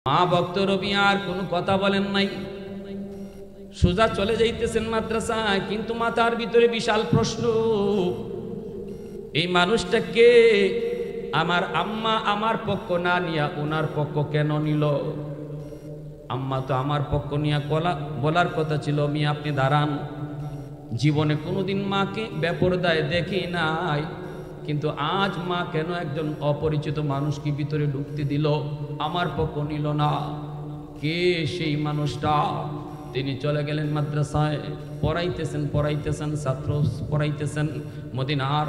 মা ভক্ত রবি আর কোনো কথা বলেন নাই, সোজা চলে যাইতেছেন মাদ্রাসায়। কিন্তু মাথার ভিতরে বিশাল প্রশ্ন, এই মানুষটাকে আমার আম্মা আমার পক্ষ না নিয়া ওনার পক্ষ কেন নিল? আম্মা তো আমার পক্ষ নিয়ে বলার কথা ছিল, মিয়া আপনি দাঁড়ান, জীবনে কোনোদিন মাকে বেপরদায় দেখি নাই, কিন্তু আজ মা কেন একজন অপরিচিত মানুষকে ভিতরে ঢুকতে দিল, আমার পক্ষ নিল না? কে সেই মানুষটা? তিনি চলে গেলেন মাদ্রাসায়, পড়াইতেছেন ছাত্র পড়াইতেছেন। মদিনার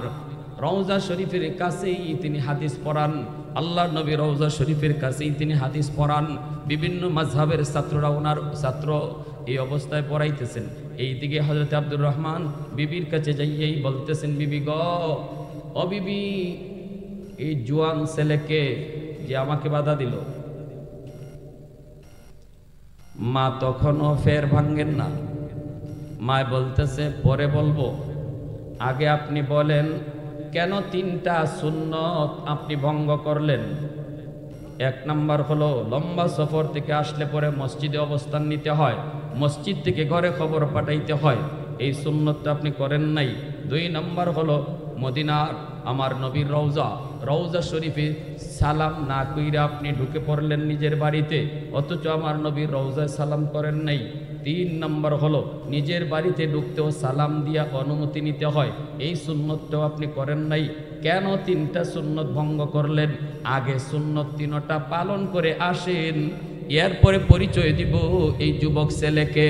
রওজা শরীফের কাছেই তিনি হাদিস পড়ান, আল্লাহর নবী রওজা শরীফের কাছেই তিনি হাদিস পড়ান। বিভিন্ন মাযহাবের ছাত্ররা ওনার ছাত্র, এই অবস্থায় পড়াইতেছেন। এইদিকে হযরত আব্দুর রহমান বিবির কাছে যাইয়েই বলতেছেন, বিবি গো, ও বিবি, এই জোয়ান ছেলেকে যে আমাকে বাধা দিল। মা তখনও ফের ভাঙ্গেন না, মায় বলতেছে পরে বলবো, আগে আপনি বলেন কেন তিনটা সুন্নত আপনি ভঙ্গ করলেন? এক নাম্বার হলো লম্বা সফর থেকে আসলে পরে মসজিদে অবস্থান নিতে হয়, মসজিদ থেকে ঘরে খবর পাঠাইতে হয়, এই সুন্নতটা আপনি করেন নাই। দুই নাম্বার হলো মদিনার আমার নবীর রওজা শরীফে সালাম না কইরা আপনি ঢুকে পড়লেন নিজের বাড়িতে, অথচ আমার নবীর রওজায় সালাম করেন নাই। তিন নম্বর হলো নিজের বাড়িতে ঢুকতেও সালাম দিয়া অনুমতি নিতে হয়, এই সুন্নতটাও আপনি করেন নাই। কেন তিনটা সুন্নত ভঙ্গ করলেন? আগে সুন্নত তিনটা পালন করে আসেন, এরপরে পরিচয় দিব এই যুবক ছেলেকে।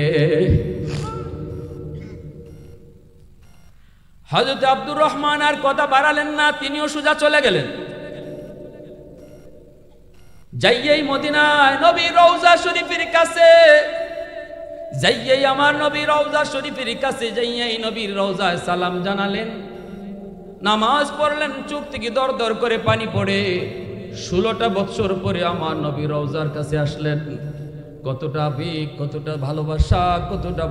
হযরত আব্দুর রহমান আর কথা বাড়ালেন না, তিনিও সোজা চলে গেলেন। যাইয়েই মদিনায় নবীর রওজা শরীফের কাছে, যাইয়েই আমার নবীর রওজা শরীফের কাছে যাইয়েই নবীর রওজায় সালাম জানালেন, নামাজ পড়লেন, চোখ থেকে দর দর করে পানি পড়ে। 16টা বছর পরে আমার নবীর রওজার কাছে আসলেন। কতটা আবেগ, কতটা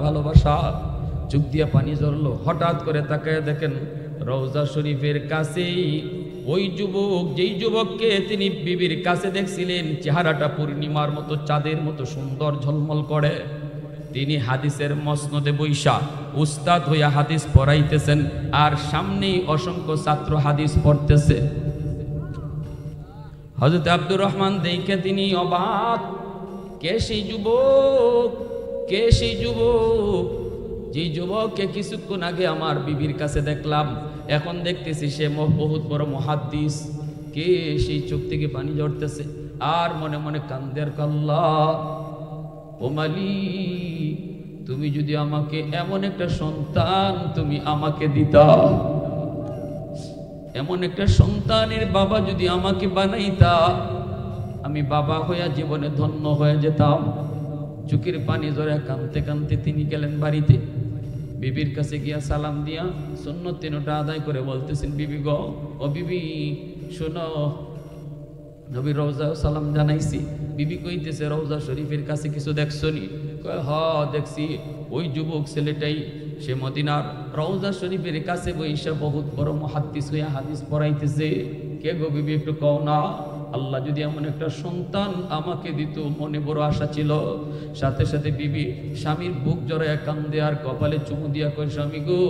ভালোবাসা, চোখ দিয়ে পানি ঝরলো। হঠাৎ করে তাকায় দেখেন রওজা শরীফের কাছেই ওই যুবক, যেই যুবককে তিনি বিবির কাছে দেখছিলেন, চেহারাটা পূর্ণিমার মতো চাঁদের মতো সুন্দর ঝলমল করে, তিনি হাদিসের মসনদে বৈশা উস্তাদ হইয়া হাদিস পড়াইতেছেন, আর সামনেই অসংখ্য ছাত্র হাদিস পড়তেছে। হযরত আব্দুর রহমান দেখে তিনি অবাক, কে সেই যুবক, কে সেই যুবক? যে যুবককে কিছুক্ষণ আগে আমার বিবির কাছে দেখলাম, এখন দেখতেছি সে বহুত বড় মুহাদ্দিস। কে সেই? চোখ থেকে পানি ঝরতেছে আর মনে মনে কান্দের, আল্লাহ ও মালিক, তুমি যদি আমাকে এমন একটা সন্তান তুমি আমাকে দিতা, এমন একটা সন্তানের বাবা যদি আমাকে বানাইতা, আমি বাবা হইয়া জীবনে ধন্য হয়ে যেতাম। চোখের পানি ঝরে কাঁদতে কাঁদতে তিনি গেলেন বাড়িতে। বিবির কাছে গিয়া সালাম দিয়া সুন্নত তিনটা আদায় করে বলতেছেন, বিবি গো, ও বিবি শোনো, নবীর রওজা সালাম জানাইছি। বিবি কইতেছে, রওজা শরীফের কাছে কিছু দেখছনি? কয়, হ দেখছি, ওই যুবক ছেলেটাই, সে মদিনার রওজা শরীফের কাছে বইসা বহুত বড় মুহাদ্দিস হইয়া হাদিস পড়াইতেছে। কে গো বিবি, একটু কও না। আল্লাহ যদি এমন একটা সন্তান আমাকে দিত, মনে বড় আশা ছিল। সাথে সাথে বিবি স্বামীর বুক জড়ায় কান্দে আর কপালে চুমু দিয়া কয়, স্বামী গো,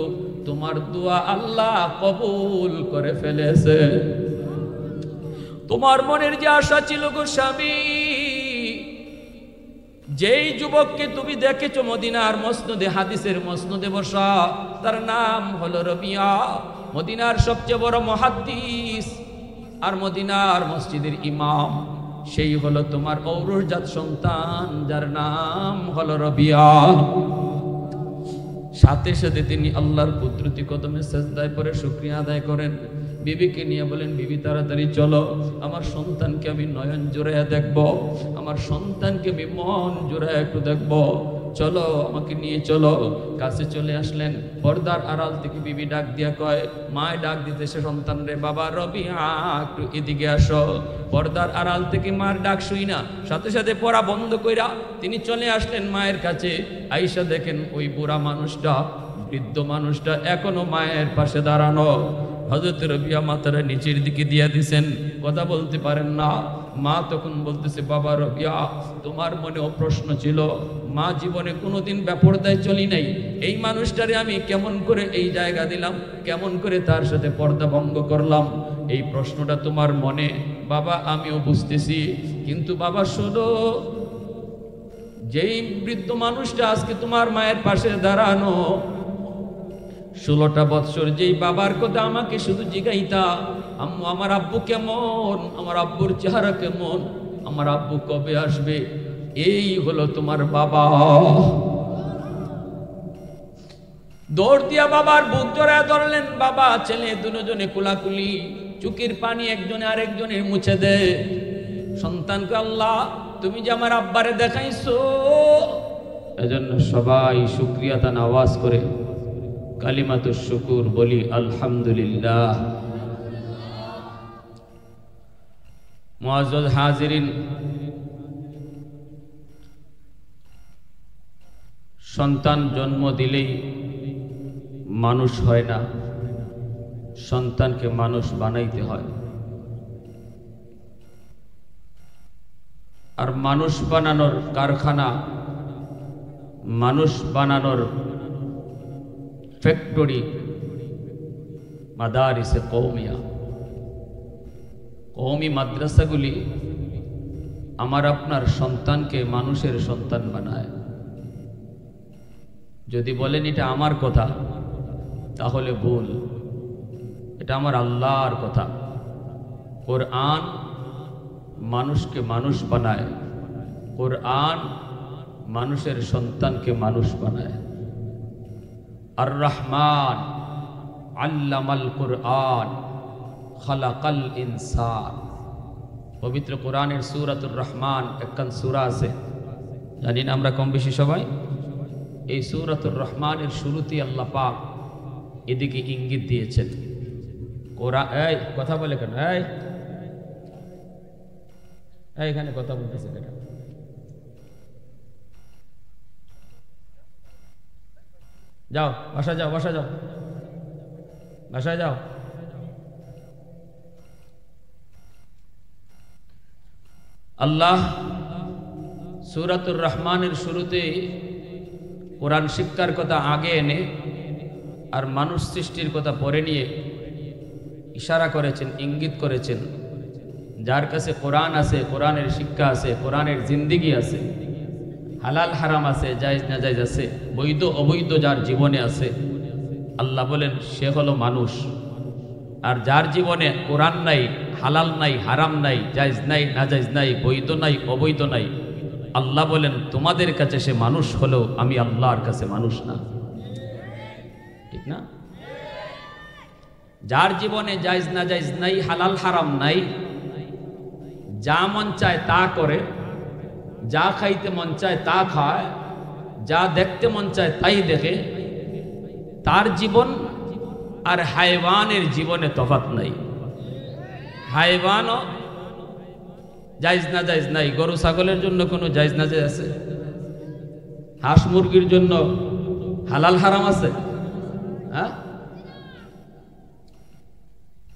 তোমার দোয়া আল্লাহ কবুল করে ফেলেছে। তোমার মনের যে আশা ছিল গো স্বামী, যেই যুবককে তুমি দেখেছো মদিনার মসনদে, হাদিসের মসনদে বসা, তার নাম হলো রবিয়া, মদিনার সবচেয়ে বড় মুহাদ্দিস আর মদিনার মসজিদের ইমাম, সেই হলো তোমার ঔরসজাত সন্তান, যার নাম হলো রবিয়া। সাথে সাথে তিনি আল্লাহর কুদরতি কদমে সেজদায় পড়ে শুকরিয়া আদায় করেন। বিবিকে নিয়ে বলেন, বিবি তাড়াতাড়ি চলো, আমার সন্তানকে আমি নয়ন জোড়াইয়া দেখব, আমার সন্তানকে আমি মন জোড়াইয়া একটু দেখব, চলো আমাকে নিয়ে চলো। কাছে চলে আসলেন, পর্দার আড়াল থেকে বিবি ডাক দিয়া কয়, মায় ডাক দিতেছে সন্তান রে, বাবা রবিয়া একটু এদিকে আসো। পর্দার আড়াল থেকে মার ডাক শুই না, সাথে সাথে পড়া বন্ধ কইরা তিনি চলে আসলেন মায়ের কাছে। আইসা দেখেন ওই বুড়া মানুষটা, বৃদ্ধ মানুষটা এখনো মায়ের পাশে দাঁড়ানো। হযরত রবিয়া মাথাটা নিচের দিকে দিয়া দিছেন, কথা বলতে পারেন না। মা তখন বলতেছে, বাবা রবিয়া, তোমার মনেও প্রশ্ন ছিল, মা জীবনে কোনোদিন বেপরদায় চলি নাই, এই মানুষটারে আমি কেমন করে এই জায়গা দিলাম, কেমন করে তার সাথে পর্দা ভঙ্গ করলাম, এই প্রশ্নটা তোমার মনে। বাবা আমিও বুঝতেছি, কিন্তু বাবা শোনো, যেই বৃদ্ধ মানুষটা আজকে তোমার মায়ের পাশে দাঁড়ানো, 16টা বৎসর যেই বাবার কথা আমাকে শুধু জিগাইতা, আম্মু আমার আব্বু কেমন, আমার আব্বুর চেহারা কেমন, আমার আব্বু কবে আসবে, এই হলো তোমার বাবা। দৌড় দিয়া বাবার বুক জড়ায় ধরলেন। বাবা ছেলে দুজনে কুলাকুলি, চুকির পানি একজনে আরেকজনের মুছে দেয়। সন্তানকে, আল্লাহ তুমি যে আমার আব্বারে দেখাইছো, এজন্য সবাই শুকরিয়া তান আওয়াজ করে কালিমাতুশ শুকুর বলি আলহামদুলিল্লাহ। মুআজ্জাজ হাজিরিন, সন্তান জন্ম দিলেই মানুষ হয় না, সন্তানকে মানুষ বানাইতে হয়। আর মানুষ বানানোর কারখানা, মানুষ বানানোর ফ্যাক্টরি মাদারিসে কওমিয়া, কওমি মাদ্রাসাগুলি আমার আপনার সন্তানকে মানুষের সন্তান বানায়। যদি বলেন এটা আমার কথা, তাহলে ভুল। এটা আমার আল্লাহর কথা। কোরআন মানুষকে মানুষ বানায়, কোরআন মানুষের সন্তানকে মানুষ বানায়। আর রহমান আল্লামাল কুরআন খালাকাল ইনসান। পবিত্র কোরআনের সূরাতুর রহমান একখান সূরা আছে, জানি না আমরা কম বেশি সবাই। এই সূরাতুর রহমানের শুরুতেই আল্লাহ পাক এদিকে ইঙ্গিত দিয়েছেন। কোরআন, এই কথা বলে কেন, এখানে কথা বলতেছে কেন? যাও বাসা যাও, বাসা যাও, বাসায় যাও। আল্লাহ সূরাতুর রহমানের শুরুতে কোরআন শিক্ষার কথা আগে এনে আর মানুষ সৃষ্টির কথা পরে নিয়ে ইশারা করেছেন, ইঙ্গিত করেছেন। যার কাছে কোরআন আছে, কোরআনের শিক্ষা আছে, কোরআনের জিন্দিগি আছে, হালাল হারাম আছে, জায়েজ নাজায়েজ আছে, বৈধ অবৈধ যার জীবনে আছে, আল্লাহ বলেন সে হলো মানুষ। আর যার জীবনে কোরআন নাই, হালাল নাই, হারাম নাই, জায়েজ নাই, নাজায়েজ নাই, বৈধ নাই, অবৈধ নাই, আল্লাহ বলেন তোমাদের কাছে সে মানুষ হলেও আমি আল্লাহর কাছে মানুষ না। ঠিক না? যার জীবনে জায়েজ নাজায়েজ নাই, হালাল হারাম নাই, যা মন চায় তা করে, যা খাইতে মন চায় তা খায়, যা দেখতে মন চায় তাই দেখে, তার জীবন আর হায়ওয়ানের জীবনে তফাৎ নাই। হায়ওয়ানও জায়েজ নাজায়েজ নাই। গরু ছাগলের জন্য কোনো জায়েজ নাজায়েজ আছে? হাঁস মুরগির জন্য হালাল হারাম আছে? হ্যাঁ?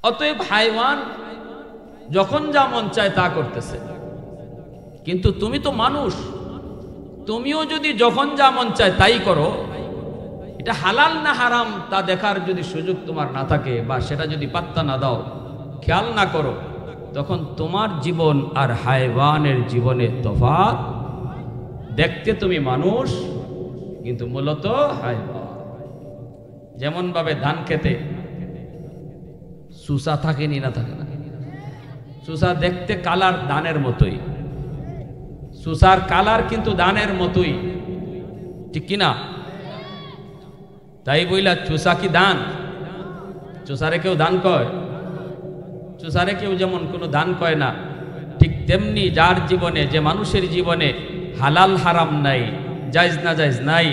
অতএব হায়ওয়ান যখন যা মন চায় তা করতেছে, কিন্তু তুমি তো মানুষ, তুমিও যদি যখন যা মন চায় তাই করো, এটা হালাল না হারাম তা দেখার যদি সুযোগ তোমার না থাকে, বা সেটা যদি পাত্তা না দাও, খেয়াল না করো, তখন তোমার জীবন আর হায়ওয়ানের জীবনে তফাৎ। দেখতে তুমি মানুষ, কিন্তু মূলত হায়ওয়ান। যেমন ভাবে ধান খেতে সুসা থাকেনি না থাকে না, সুসা দেখতে কালার ধানের মতোই, সুসার কালার কিন্তু ধানের মতোই, ঠিক কিনা? তাই বইলা চুসা কি ধান? চুসারে কেউ ধান কয়? চুসারে কেউ যেমন কোনো ধান কয় না, ঠিক তেমনি যার জীবনে, যে মানুষের জীবনে হালাল হারাম নাই, জায়েজ নাজায়েজ নাই,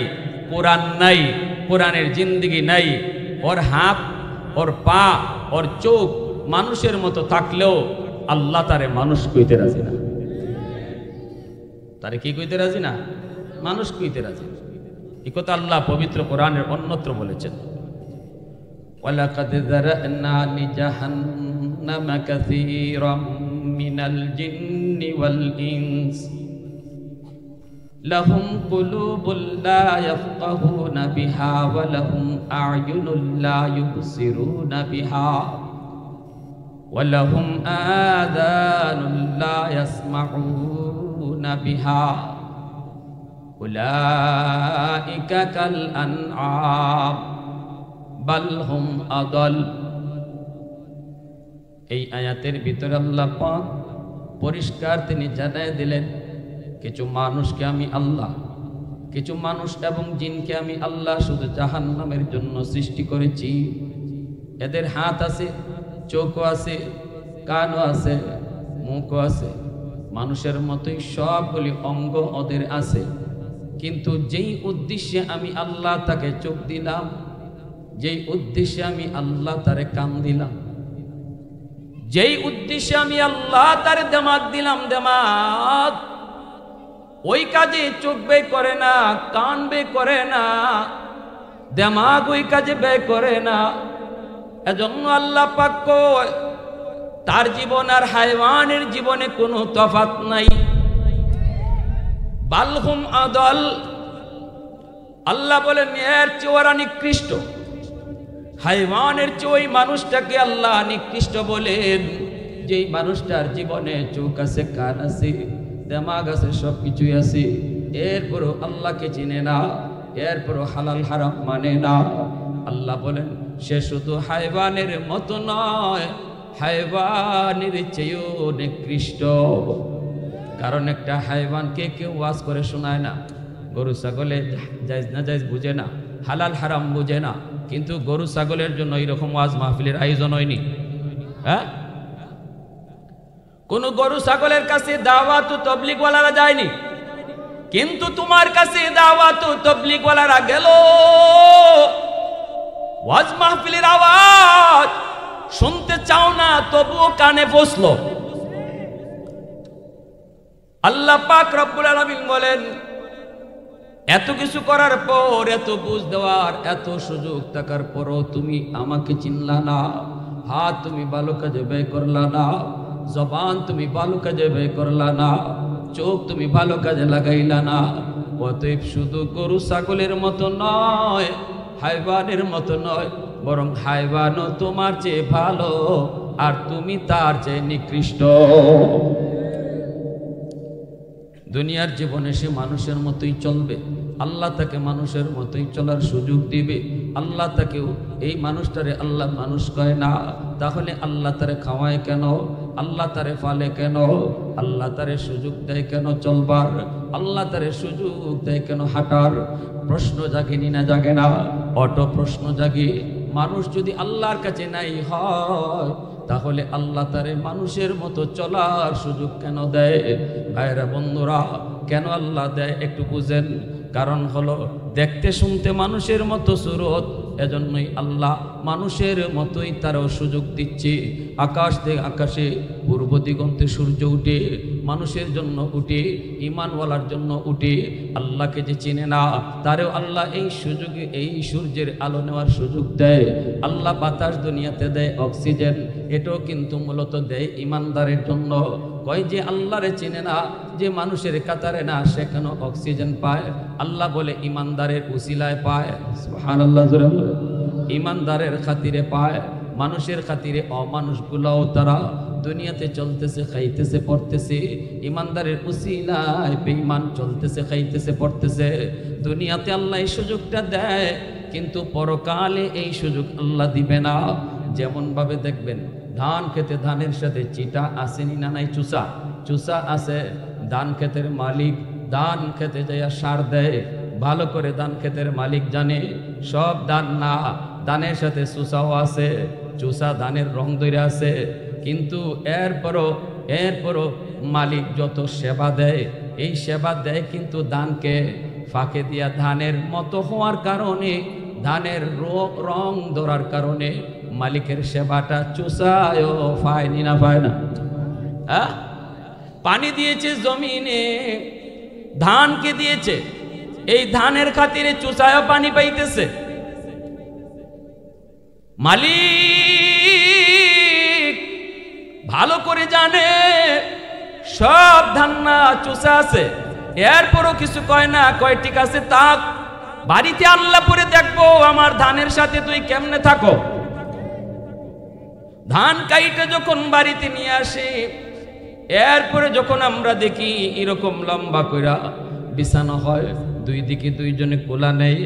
কোরআন নাই, কোরআনের জিন্দিগি নাই, ওর হাত, ওর পা, ওর চোখ মানুষের মতো থাকলেও আল্লাহ তারে মানুষ কইতে রাজি না। তারে কি কইতে রাজি না? মানুষ কইতে রাজি। এই কথা আল্লাহ পবিত্র কোরআনের অন্যত্র বলেছেন। ওয়ালাকাদ যারা'না লিজাহান্নামা কাসীরাম মিনাল জিন্নি ওয়াল ইনস লাহুম কুলুবুন লা ইয়াফকাহুনা বিহা ওয়া লাহুম আ'য়ুনুন লা ইউবসিরুনা বিহা ওয়া লাহুম আযানুন লা ইয়াসমাউনা বিহা উলাইকা কাল আনআম বাল হুম আদাল। এই আয়াতের ভিতরে আল্লাহ পাক পরিষ্কার তিনি জানায় দিলেন, কিছু মানুষকে আমি আল্লাহ, কিছু মানুষ এবং জিনকে আমি আল্লাহ শুধু জাহান্নামের জন্য সৃষ্টি করেছি। এদের হাত আছে, চোখও আছে, কানও আছে, মুখও আছে, মানুষের মতোই সবগুলি অঙ্গ ওদের আছে। কিন্তু যেই উদ্দেশ্যে আমি আল্লাহ তাকে চোখ দিলাম, যেই উদ্দেশ্যে আমি আল্লাহ তারে কান দিলাম, যেই উদ্দেশ্যে আমি আল্লাহ তারে দেমাগ দিলাম, দেমাগ, ওই কাজে চোখ ব্যয় করে না, কান ব্যয় করে না, দেমাগ ওই কাজে ব্যয় করে না। এজন্য আল্লাহ পাক কয় তার জীবন আর হায়ওয়ানের জীবনে কোনো তফাৎ নাই। বালহুম আদল, আল্লাহ বলেন এর চেয়ে ওরা নিকৃষ্ট। হায়ওয়ানের চেয়ে ওই মানুষটাকে আল্লাহ নিকৃষ্ট বলেন যেই মানুষটার জীবনে চোখ আছে, কান আছে, দেমাগ আছে, সব কিছুই আছে, এরপরও আল্লাহকে চিনে না, এরপরও হালাল হারাম মানে না। আল্লাহ বলেন সে শুধু হায়ওয়ানের মতো নয়, হায়ওয়ানের চেয়েও নিকৃষ্ট। কারণ একটা হায়ওয়ানকে কেউ ওয়াজ করে শোনায় না। গরু ছাগলে জায়েজ না জায়েজ বুঝে না, হালাল হারাম বুঝে না, কিন্তু গরু ছাগলের জন্য এরকম ওয়াজ মাহফিলের আয়োজন হয়নি। হ্যাঁ, কোন গরু ছাগলের কাছে দাওয়াত ও তাবলীগ ওয়ালারা যায়নি, কিন্তু তোমার কাছে দাওয়াত ও তাবলীগ ওয়ালারা গেল। ওয়াজ মাহফিলের আওয়াজ শুনতে চাও না, তবুও কানে পৌঁছলো। আল্লাহ পাক রব্বুল আলামিন বলেন এত কিছু করার পর, এত বুঝ দেওয়ার, এত সুযোগ থাকার পরও তুমি আমাকে চিনলা না। হাত তুমি ভালো কাজে ব্যয় করলা না, জবান তুমি ভালো কাজে ব্যয় করলা না, চোখ তুমি ভালো কাজে লাগাইলা না। অতএব শুধু গরু ছাগলের মতো নয়, হায়ওয়ানের মতো নয়, বরং হায়ওয়ানও তোমার চেয়ে ভালো আর তুমি তার চেয়ে নিকৃষ্ট। দুনিয়ার জীবনে সে মানুষের মতোই চলবে, আল্লাহ তাকে মানুষের মতোই চলার সুযোগ দিবে। আল্লাহ তাকেও, এই মানুষটারে আল্লাহ মানুষ কয় না, তাহলে আল্লাহ তারে খাওয়ায় কেন? আল্লাহ তারে ফালে কেন? আল্লাহ তারে সুযোগ দেয় কেন চলবার? আল্লাহ তারে সুযোগ দেয় কেন হাঁটার? প্রশ্ন জাগেনি না জাগে না? অটো প্রশ্ন জাগে। মানুষ যদি আল্লাহর কাছে নাই হয়, তাহলে আল্লাহ তারে মানুষের মতো চলার সুযোগ কেন দেয়? ভাইরা বন্ধুরা, কেন আল্লাহ দেয় একটু বুঝেন। কারণ হলো দেখতে শুনতে মানুষের মতো সুরত, এজন্যই আল্লাহ মানুষের মতোই তারও সুযোগ দিচ্ছে। আকাশে পূর্ব দিগন্তে সূর্য উঠে মানুষের জন্য উঠে, ঈমানওয়ালার জন্য উঠে। আল্লাহকে যে চিনে না তারেও আল্লাহ এই সুযোগে, এই সূর্যের আলো নেওয়ার সুযোগ দেয়। আল্লাহ বাতাস দুনিয়াতে দেয়, অক্সিজেন, এটাও কিন্তু মূলত দেয় ঈমানদারের জন্য। কয় যে আল্লাহরে চিনে না, যে মানুষের কাতারে না, সে কেন অক্সিজেন পায়? আল্লাহ বলে ঈমানদারের উসিলায় পায়। সুবহানাল্লাহ, ঈমানদারের খাতিরে পায়। মানুষের খাতিরে অমানুষগুলাও তারা দুনিয়াতে চলতেছে, খাইতেছে, পড়তেছে। ঈমানদারের উসিলায় বেঈমান চলতেছে, খাইতেছে, পড়তেছে। দুনিয়াতে আল্লাহ এই সুযোগটা দেয়, কিন্তু পরকালে এই সুযোগ আল্লাহ দিবে না। যেমন ভাবে দেখবেন ধান খেতে, ধানের সাথে চিটা আসেনি না নাই? চুষা আছে। ধান ক্ষেতের মালিক ধান খেতে যাইয়া সার দেয়, ভালো করে ধান ক্ষেতের মালিক জানে সব ধান না, ধানের সাথে চুষাও আছে, চুষা ধানের রং ধরে আছে। কিন্তু এরপরও মালিক যত সেবা দেয়, এই সেবা দেয় কিন্তু ধানকে ফাঁকে দিয়া, ধানের মতো হওয়ার কারণে, ধানের রং ধরার কারণে মালিকের সেবাটা চুষায়ও পায়নি না, পায় না? হ্যাঁ, পানি দিয়েছে জমিনে, ধানকে দিয়েছে, এই ধানের খাতিরে চুষায়ও পানি পাইতেছে। মালিক ভালো করে জানে সব ধান না চুষা আছে, এরপরও কিছু কয় না, কয় ঠিক আছে থাক, বাড়িতে আল্লাহ পরে দেখবো আমার ধানের সাথে তুই কেমনে থাকো। ধান কাইটা যখন বাড়িতে নিয়ে আসে, এরপরে যখন আমরা দেখি এরকম লম্বা কইরা বিছানো হয়, দুই দিকে দুইজনে কোলা নেয়,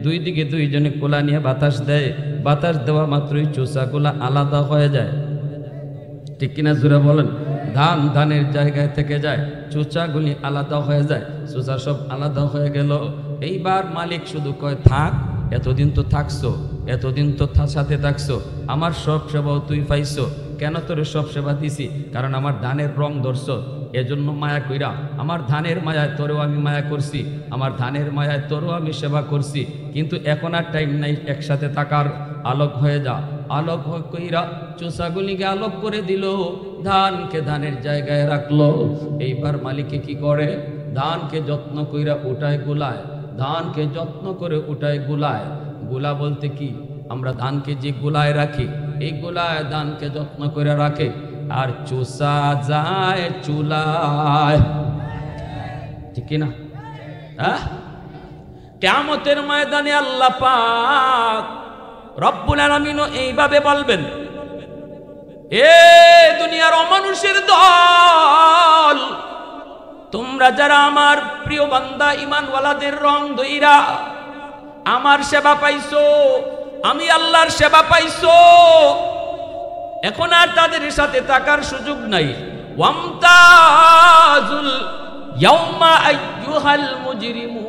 দুই দিকে দুইজনে কোলা নিয়ে বাতাস দেয়, বাতাস দেওয়া মাত্রই চোষাগুলা আলাদা হয়ে যায়, ঠিক কিনা জোরে বলেন। ধান ধানের জায়গায় থেকে যায়, চোচাগুলি আলাদা হয়ে যায়, চোচা সব আলাদা হয়ে গেল। এইবার মালিক শুধু কয় থাক, এতদিন তো থাকছো, এতদিন তো সাথে থাকছো, আমার সব সেবাও তুই পাইছো, কেন তোর সব সেবা দিছি? কারণ আমার ধানের রং ধরছ, এজন্য মায়া কইরা, আমার ধানের মায়ায় তোরও আমি মায়া করছি, আমার ধানের মায়ায় তোরও আমি সেবা করছি, কিন্তু এখন আর টাইম নাই একসাথে থাকার, আলোক হয়ে যা। আলোক কইরা চোষাগুলিকে আলোক করে দিল, ধানকে ধানের জায়গায় রাখলো। এইবার মালিকে কি করে? ধানকে যত্ন কইরা উঠায় গুলায়, ধানকে যত্ন করে উঠায় গুলায়। গুলা বলতে কি, আমরা ধানকে যে গুলায় রাখি, এই গুলায় ধানকে যত্ন করে রাখে, আর চোষা যায় চুলায়, ঠিক কিনা? হ্যাঁ, কিয়ামতের ময়দানে আল্লাহ পাক রব্বুল আলামিন এইভাবে বলবেন, এ দুনিয়ার অমানুষের দল, তোমরা যারা আমার প্রিয় বান্দা ঈমানওয়ালাদের রং ধইরা আমার সেবা পাইছো, আমি আল্লাহর সেবা পাইছো, এখন আর তাদের সাথে থাকার সুযোগ নাই। ওয়ামতাজুল ইয়াউমা আইয়ুহাল মুজরিমুন।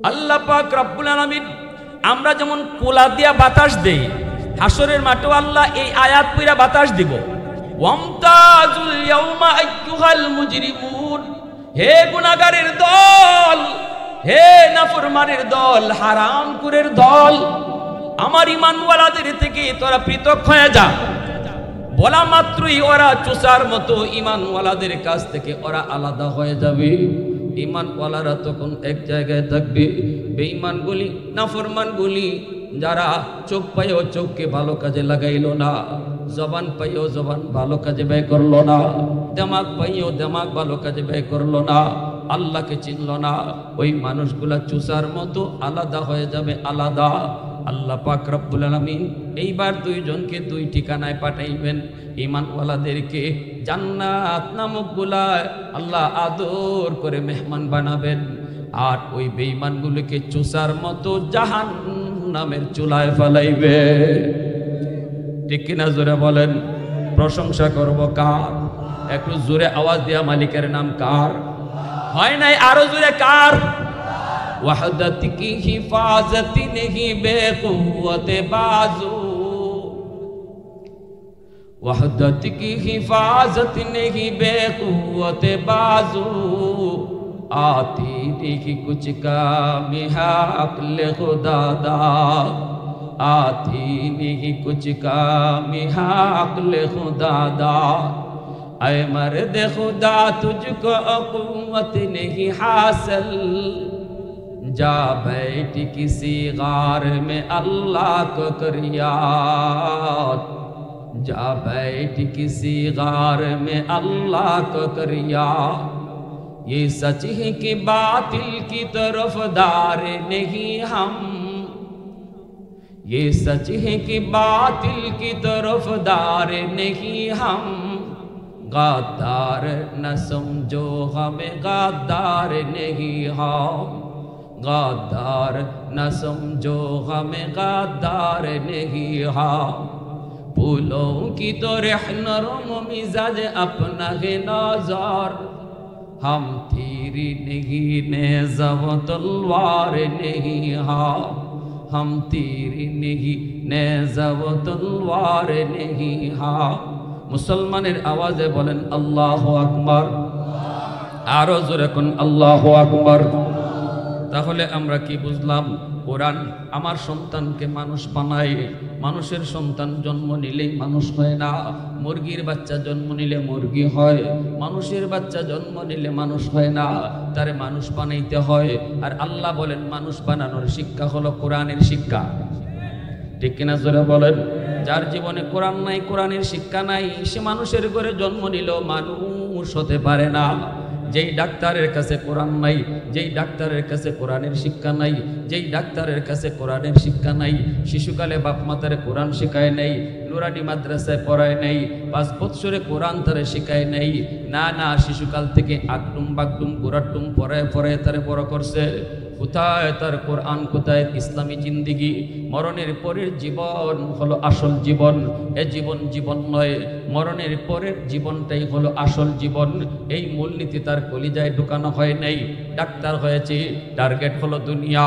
আল্লাহ পাক রব্বুল আলামিন আমরা যেমন কোলা দিয়া বাতাস দেই, হাসরের মাঠে আল্লাহ এই আয়াত পড়া বাতাস দিব, ওয়ামতাজুল ইয়াউমা আইয়ুহাল মুজরিমুন। হে গুনাহগারের দল, হে নাফরমানের দল, হারামখোরের দল, আমার ঈমানওয়ালাদের থেকে তোরা পৃথক হয়ে যা। বলা মাত্রই ওরা চোষার মতো ঈমানওয়ালাদের কাছ থেকে ওরা আলাদা হয়ে যাবে। ঈমানওয়ালারা তখন এক জায়গায় থাকবে, বেঈমানগুলি নাফরমানগুলি যারা চোখ পাইও চোখকে ভালো কাজে লাগাইলো না, জবান পাইও জবান ভালো কাজে ব্যয় করলো না, দিমাগ পাইও দিমাগ ভালো কাজে ব্যয় করলো না, আল্লাহকে চিনল না, ওই মানুষগুলা চুষার মতো আলাদা হয়ে যাবে, আলাদা। আল্লাহ পাক রব্বুল আলামিন এইবার দুইজনকে দুই ঠিকানায় পাঠাইবেন। ঈমানওয়ালাদেরকে জান্নাত নামক গুলায় আল্লাহ আদর করে মেহমান বানাবেন, আর ওই বেঈমানগুলোকে চুষার মতো জাহান্নামের চুলায় ফেলাইবে, ঠিক কিনা জোরে বলেন। প্রশংসা করব কার? একটু জোরে আওয়াজ দিয়া মালিকের নাম কার? হয় নাই, আরো জোরে কার? वहदत की हिफाजत नहीं बेकुव्वत बाजू, वहदत की हिफाजत नहीं बेकुव्वत बाजू, आती नहीं कुछ काम अक्ल खुदा दा, आती नहीं कुछ काम अक्ल खुदा दा। ऐ मर्द खुदा तुझको कुव्वत नहीं हासिल, जा बैठ किसी गार में अल्लाह को कर याद, जा बैठ किसी गार में अल्लाह को कर याद। ये सच है कि बातिल की तरफदार नहीं हम, ये सच है कि बातिल की तरफदार नहीं हम, गद्दार न समझो हमें गद्दार नहीं हम, गद्दार न समझो हमें गद्दार नहीं हम। फूलों की तो नरम मिजाज अपना है नज़र, हम तेरी नहीं नेज़ा व तलवार नहीं हम, हम तेरी नहीं नेज़ा व तलवार नहीं हम। मुसलमानेर आवाज़े बोलें अल्लाहु আকবার, আরো জোরে কোন আল্লাহু আকবার। তাহলে আমরা কি বুঝলাম? কোরআন আমার সন্তানকে মানুষ বানায়। মানুষের সন্তান জন্ম নিলেই মানুষ হয় না, মুরগির বাচ্চা জন্ম নিলে মুরগি হয়, মানুষের বাচ্চা জন্ম নিলে মানুষ হয় না, তারে মানুষ বানাইতে হয়। আর আল্লাহ বলেন মানুষ বানানোর শিক্ষা হলো কোরআনের শিক্ষা। ঠিক কিনা জোরে বলেন? যার জীবনে কোরআন নাই, কোরআনের শিক্ষা নাই, সে মানুষের ঘরে জন্ম নিলেও মানুষ হতে পারে না। যেই ডাক্তারের কাছে কোরআন নাই, যেই ডাক্তারের কাছে কোরআনের শিক্ষা নাই, যেই ডাক্তারের কাছে কোরআনের শিক্ষা নাই, শিশুকালে বাপ মাতারে কোরআন শেখায় নেই, নুরানি মাদ্রাসায় পড়ায় নেই, 5 বৎসরে কোরআন তারে শেখায় নেই, না না, শিশুকাল থেকে আগডুম বাগডুম গোড়াডুম পড়ায় তারে বড় করছে। কোথায় তার কোরআন, কোথায় ইসলামী জিন্দিগি? মরণের পরের জীবন হলো আসল জীবন। এ জীবন জীবন নয়, মরণের পরের জীবনটাই হলো আসল জীবন। এই মূলনীতি তার কলিজায় ঢুকানো হয় নাই। ডাক্তার হয়েছে, টার্গেট হলো দুনিয়া।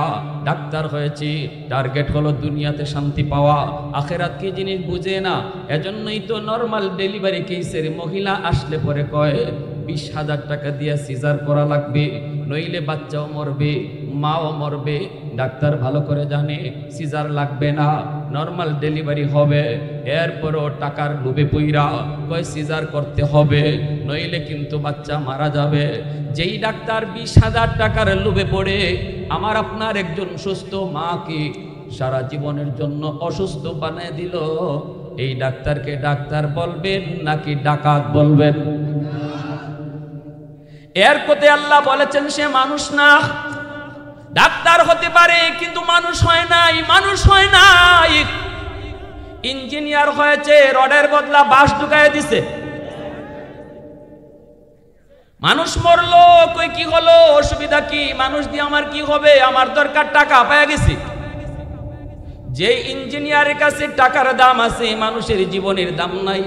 ডাক্তার হয়েছে, টার্গেট হলো দুনিয়াতে শান্তি পাওয়া। আখেরাত কি জিনিস বুঝে না। এজন্যই তো নর্মাল ডেলিভারি কেসের মহিলা আসলে পরে কয় 20,000 টাকা দিয়ে সিজার করা লাগবে, নইলে বাচ্চাও মরবে, মাও মরবে। ডাক্তার ভালো করে জানে সিজার লাগবে না, নর্মাল ডেলিভারি হবে। এরপরও টাকার লোভে পইরা কয় সিজার করতে হবে, নইলে কিন্তু বাচ্চা মারা যাবে। যেই ডাক্তার 20,000 টাকার লোভে পড়ে আমার আপনার একজন সুস্থ মাকে সারা জীবনের জন্য অসুস্থ বানিয়ে দিল, এই ডাক্তারকে ডাক্তার বলবেন নাকি ডাকাত বলবেন? এর কোতে আল্লাহ বলেছেন সে মানুষ না। ডাক্তার হতে পারে কিন্তু মানুষ হয় নাই, মানুষ হয় নাই। ইঞ্জিনিয়ার হয়েছে, রডের বদলা বাঁশ ঢুকায় দিছে। মানুষ মরলো, কই কি হলো, অসুবিধা কি? মানুষ দিয়ে আমার কি হবে? আমার দরকার টাকা, পেয়ে গেছি। যে ইঞ্জিনিয়ারের কাছে টাকার দাম আছে, মানুষের জীবনের দাম নাই,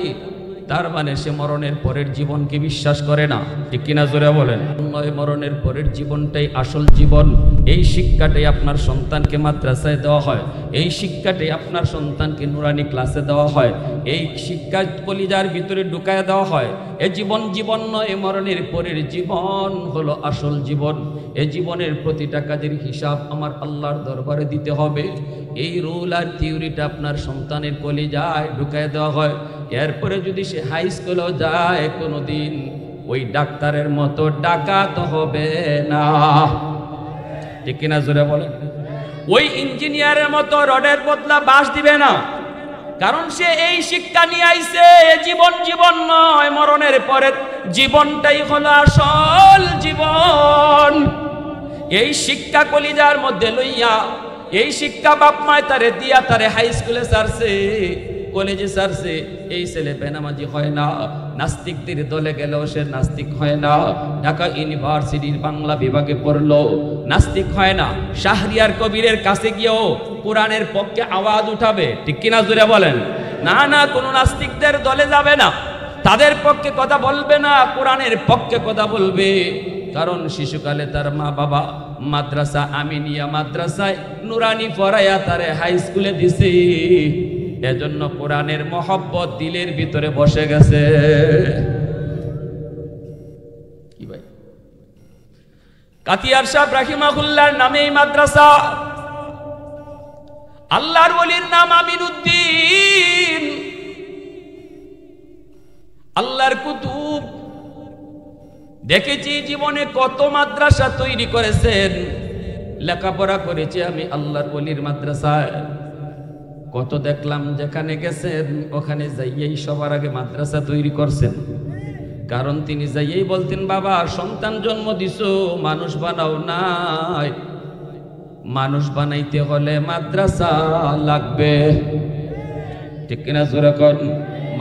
তার মানে সে মরণের পরের জীবনকে বিশ্বাস করে না। ঠিক কিনা জোরে বলেন? নয়, মরণের পরের জীবনটাই আসল জীবন। এই শিক্ষাটাই আপনার সন্তানকে মাদ্রাসায় দেওয়া হয়, এই শিক্ষাটাই আপনার সন্তানকে নুরানি ক্লাসে দেওয়া হয়, এই শিক্ষা কলিজার ভিতরে ঢুকায় দেওয়া হয়। এ জীবন জীবন নয়, মরণের পরের জীবন হলো আসল জীবন। এ জীবনের প্রতিটা কাজের হিসাব আমার আল্লাহর দরবারে দিতে হবে। এই রুল আর থিওরিটা আপনার সন্তানের কলিজায় ঢুকায় দেওয়া হয়। এরপরে যদি সে হাই স্কুলেও যায়, কোনোদিন ওই ডাক্তারের মতো ডাকাত হবে না। ঠিক কিনা জোরে বলেন? ওই ইঞ্জিনিয়ারের মতো রডের বদলা বাঁশ দিবে না, কারণ সে এই শিক্ষা নিয়ে আইছে। জীবন জীবন নয়, মরণের পরের জীবনটাই হলো আসল জীবন। এই শিক্ষা কলিজার মধ্যে লইয়া, এই শিক্ষা বাপ মায় তারে দিয়া তারে হাই স্কুলে ছাড়ছে, কলেজে ছাড়ছে। এই ছেলে বেনামাজি হয় না, নাস্তিকদের দলে গেলেও সে নাস্তিক হয় না। ঢাকা ইউনিভার্সিটির বাংলা বিভাগে পড়লো, নাস্তিক হয় না। শাহরিয়ার কবিরের কাছে গিয়েও কোরআনের পক্ষে আওয়াজ উঠাবে। ঠিক কিনা জোরে বলেন? না না, কোনো নাস্তিকদের দলে যাবে না, তাদের পক্ষে কথা বলবে না, কোরআনের পক্ষে কথা বলবে। কারণ শিশুকালে তার মা বাবা মাদ্রাসা আমিনিয়া মাদ্রাসায় নুরানি পড়াইয়া তারে হাই স্কুলে দিছে। এজন্য কোরআনের মহব্বত দিলের ভিতরে বসে গেছে। কি ভাই? কাতিয়ার সাহেব রাহিমাহুল্লাহর নামে এই মাদ্রাসা। আল্লাহর ওলির নাম আমিনউদ্দিন। আল্লাহর কুতুব দেখেছি জীবনে কত মাদ্রাসা তৈরি করেছেন। লেখাপড়া করেছি আমি আল্লাহর ওলির মাদ্রাসায়। কত দেখলাম যেখানে গেছেন ওখানে যাইয়েই সবার আগে মাদ্রাসা তৈরি করছেন। কারণ তিনি যাইয়েই বলতেন, বাবা সন্তান জন্ম দিছো, মানুষ বানাও নাই, মানুষ বানাইতে হলে মাদ্রাসা লাগবে। ঠিক কিনা জোরে কোন?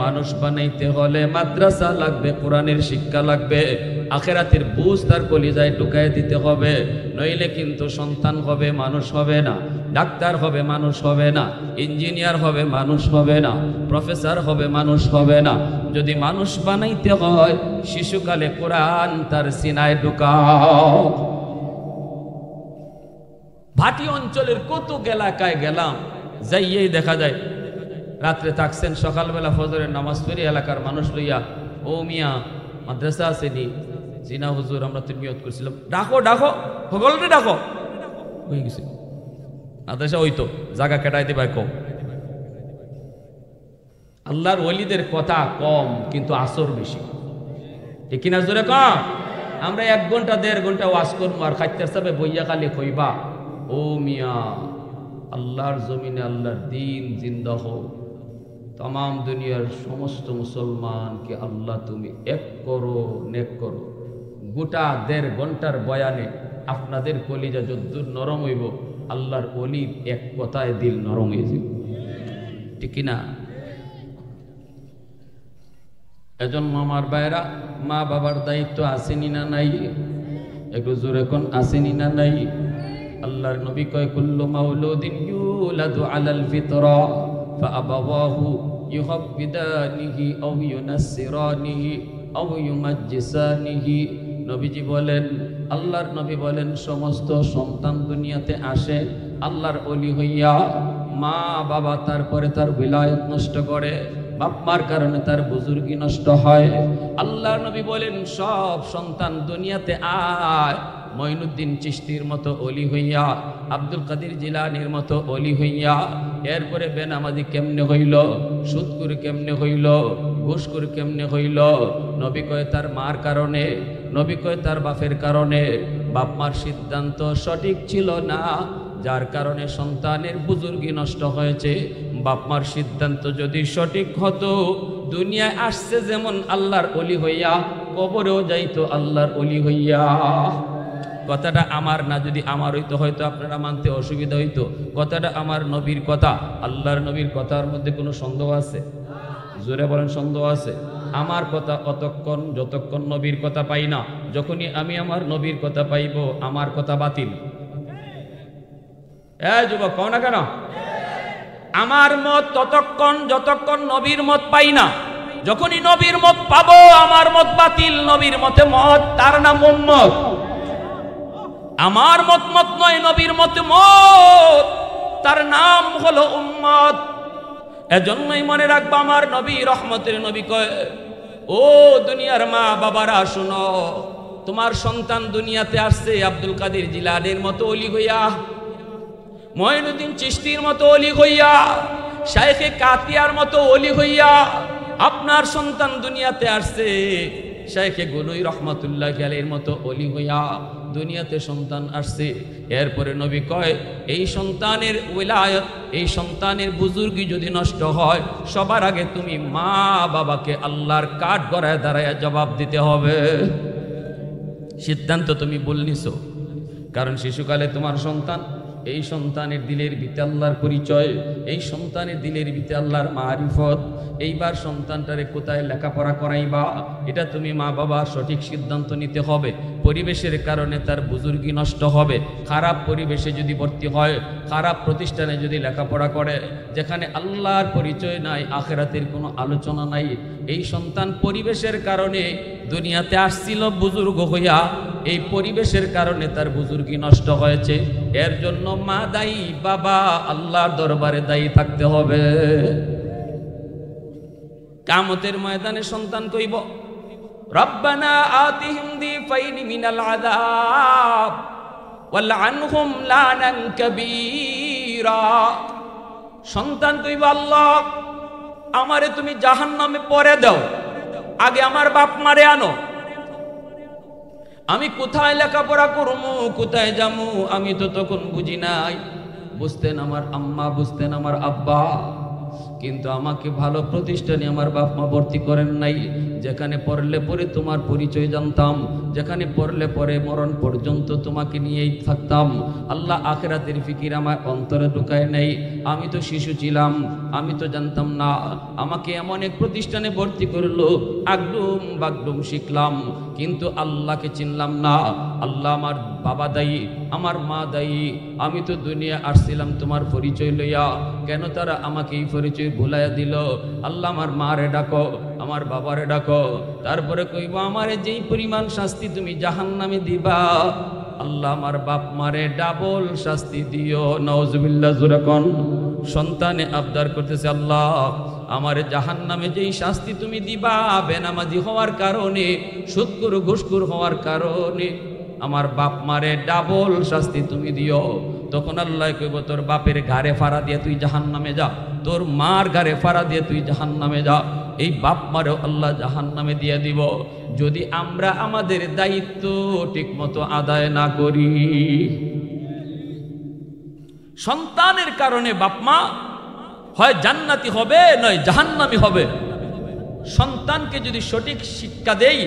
মানুষ বানাইতে হলে মাদ্রাসা লাগবে, কোরআনের শিক্ষা লাগবে, আখেরাতের বুঝ তার কলিজায় ঢুকায় দিতে হবে, নইলে কিন্তু সন্তান হবে মানুষ হবে না, ডাক্তার হবে মানুষ হবে না, ইঞ্জিনিয়ার হবে মানুষ হবে না, প্রফেসর হবে মানুষ হবে না। যদি মানুষ বানাইতে হয় শিশুকালে কোরআন তার সিনায় ঢুকাও। ভাটি অঞ্চলের কত এলাকায় গেলাম, যাইয়েই দেখা যায় রাত্রে থাকছেন, সকালবেলা ফজরের নামাজ পড়ি এলাকার মানুষ লইয়া, ও মিয়া মাদ্রাসা আসেনি? জিনা হুজুর আমরা তো নিয়ত করছিলাম। ডাকো ডাকো, সকলকে ডাকো। হয়ে গেছে মাদ্রাসা হইতো জায়গা কেটাইতে পাই কম। আল্লাহর ওলিদের কথা কম কিন্তু আসর বেশি, ঠিক কিনা জোরে কম। আমরা 1 ঘন্টা 1.5 ঘন্টা ওয়াজ করবো আর খাইতে সাবে বইয়া খালি কইবা ও মিয়া আল্লাহর জমিনে আল্লাহর দিন জিন্দা হোক, তাম দুনিয়ার সমস্ত মুসলমানকে আল্লাহ তুমি এক করো, নেক করো। গোটা 1.5 ঘন্টার বয়ানে আপনাদের কলিজা যদ্দুর নরম হইব, আল্লাহর ওলির এক কথায় দিল নরম হয়ে যাবে, ঠিক কিনা। এজন্য আমার ভাইরা, মা বাবার দায়িত্ব আসেনি না নাই? একটু জোরে কোন আসেনি না নাই? আল্লাহর নবী কয় কুল্লু মাউলুদিন ইউলাদু আলাল ফিতরা ফাআবাওয়াহু ইউহাব্বিদানিহি আও ইউনাসসিরানিহি আও ইউমাজ্জিসানিহি। নবীজি বলেন, আল্লাহর নবী বলেন, সমস্ত সন্তান দুনিয়াতে আসে আল্লাহর ওলি হইয়া। মা বাবা তারপরে তার বিলায়ত নষ্ট করে, বাপ মার কারণে তার বুজুর্গি নষ্ট হয়। আল্লাহর নবী বলেন সব সন্তান দুনিয়াতে আয় মঈনুদ্দিন চিশতির মতো ওলি হইয়া, আব্দুল কাদের জিলানির মতো ওলি হইয়া। এরপরে বেনামাজি কেমনে হইল, সুদখোর কেমনে হইল, ঘুষখোর কেমনে হইল? নবী কয় তার মার কারণে, নবী কয় তার বাপের কারণে। বাপ মার সিদ্ধান্ত সঠিক ছিল না, যার কারণে সন্তানের বুজুর্গি নষ্ট হয়েছে। বাপ মার সিদ্ধান্ত যদি সঠিক হতো, দুনিয়ায় আসছে যেমন আল্লাহর ওলি হইয়া, কবরেও যাইতো আল্লাহর ওলি হইয়া। কথাটা আমার না, যদি আমার হইতো হয়তো আপনারা মানতে অসুবিধা হইতো। কথাটা আমার নবীর কথা, আল্লাহর নবীর কথার মধ্যে কোনো সন্দেহ আছে? জোরে বলেন সন্দেহ আছে? আমার কথা অতক্ষণ যতক্ষণ নবীর কথা পাই না, যখনই আমি আমার নবীর কথা পাইব আমার কথা বাতিল। যুবক কও না কেন? আমার মত ততক্ষণ যতক্ষণ নবীর মত পাই না, যখনই নবীর মত পাবো আমার মত বাতিল। নবীর মতে মত, তার নাম উম্মত। আমার মত মত নয়, নবীর মতে মত, তার নাম হলো উম্মত। এজন্যই মনে রাখবা, আমার নবী রহমতের নবী কয়, ও দুনিয়ার মা বাবারা শুনো, তোমার সন্তান দুনিয়াতে আসছে আব্দুল কাদের জিলানীর মতো ওলি হইয়া, মঈনুদ্দিন চিশতির মতো ওলি হইয়া, শাইখে কাতিয়ার মতো ওলি হইয়া। আপনার সন্তান দুনিয়াতে আসছে শাইখে গনুই রহমাতুল্লাহি আলাইহির মতো ওলি হইয়া, দুনিয়াতে সন্তান আসছে। এরপরে নবী কয়, এই সন্তানের উলায়াত, এই সন্তানের বুজুর্গি যদি নষ্ট হয়, সবার আগে তুমি মা বাবাকে আল্লাহর কাঠ গড়ায় দাঁড়ায় জবাব দিতে হবে। সিদ্ধান্ত তুমি ভুল নিছো, কারণ শিশুকালে তোমার সন্তান, এই সন্তানের দিলের ভিতরে আল্লাহর পরিচয়, এই সন্তানের দিলের ভিতরে আল্লাহর মারিফত। এইবার সন্তানটারে কোথায় লেখাপড়া করাইবা, এটা তুমি মা বাবা সঠিক সিদ্ধান্ত নিতে হবে। পরিবেশের কারণে তার বুজুর্গি নষ্ট হবে। খারাপ পরিবেশে যদি ভর্তি হয়, খারাপ প্রতিষ্ঠানে যদি লেখাপড়া করে, যেখানে আল্লাহর পরিচয় নাই, আখিরাতের কোনো আলোচনা নাই, এই সন্তান পরিবেশের কারণে দুনিয়াতে আসছিল বুজুর্গ হইয়া, এই পরিবেশের কারণে তার বুজুর্গি নষ্ট হয়েছে। এর জন্য মা দায়ী, বাবা আল্লাহর দরবারে দায়ী থাকতে হবে। কিয়ামতের ময়দানে সন্তান কইব, রব্বানা আতিহিম দিফাইনি মিনাল আযাব ওয়ালআনহুম লানান কাবীরা। সন্তান কইব, আল্লাহ আমারে তুমি জাহান্নামে পরে দাও, আগে আমার বাপ মারে আনো। আমি কোথায় লেখাপড়া করবো, কোথায় যাবো, আমি তো তখন বুঝি নাই। বুঝতেন আমার আম্মা, বুঝতেন আমার আব্বা, কিন্তু আমাকে ভালো প্রতিষ্ঠানে আমার বাপ মা ভর্তি করেন নাই। যেখানে পড়লে পরে তোমার পরিচয় জানতাম, যেখানে পড়লে পরে মরণ পর্যন্ত তোমাকে নিয়েই থাকতাম। আল্লাহ আখিরাতের ফিকির আমার অন্তরে ঢুকায় নাই। আমি তো শিশু ছিলাম, আমি তো জানতাম না। আমাকে এমন এক প্রতিষ্ঠানে ভর্তি করলো, আগডুম বাগডুম শিখলাম, কিন্তু আল্লাহকে চিনলাম না। আল্লাহ আমার বাবা দায়ী, আমার মা দায়ী। আমি তো দুনিয়া আসছিলাম তোমার পরিচয় লইয়া, কেন তারা আমাকে এই পরিচয় ভুলাইয়া দিল? আল্লাহ আমার মারে ডাকো, আমার বাবারে ডাকো। তারপরে কইব, আমারে যেই পরিমাণ শাস্তি তুমি জাহান্নামে দিবা, আল্লাহ আমার বাপ মারে ডাবল শাস্তি দিও। নাউজুবিল্লাহ, জোরে কোন। সন্তানে আবদার করতেছে, আল্লাহ আমারে জাহান্নামে যেই শাস্তি তুমি দিবা বেনামাজি হওয়ার কারণে, সুদখোর ঘুষখোর হওয়ার কারণে, আমার বাপ মারে ডাবল শাস্তি তুমি দিও। তখন আল্লাহ কইব তোর বাপের ঘাড়ে ফাড়া দিয়ে তুই জাহান্নামে যা, তোর মার ঘাড়ে ফাড়া দিয়ে তুই জাহান্নামে যা। এই বাপ মারেও আল্লাহ জাহান্নামে দিয়ে দিব যদি আমরা আমাদের দায়িত্ব ঠিকমতো আদায় না করি। সন্তানের কারণে বাপ মা হয় জান্নাতি হবে নয় জাহান্নামী হবে। সন্তানকে যদি সঠিক শিক্ষা দেই,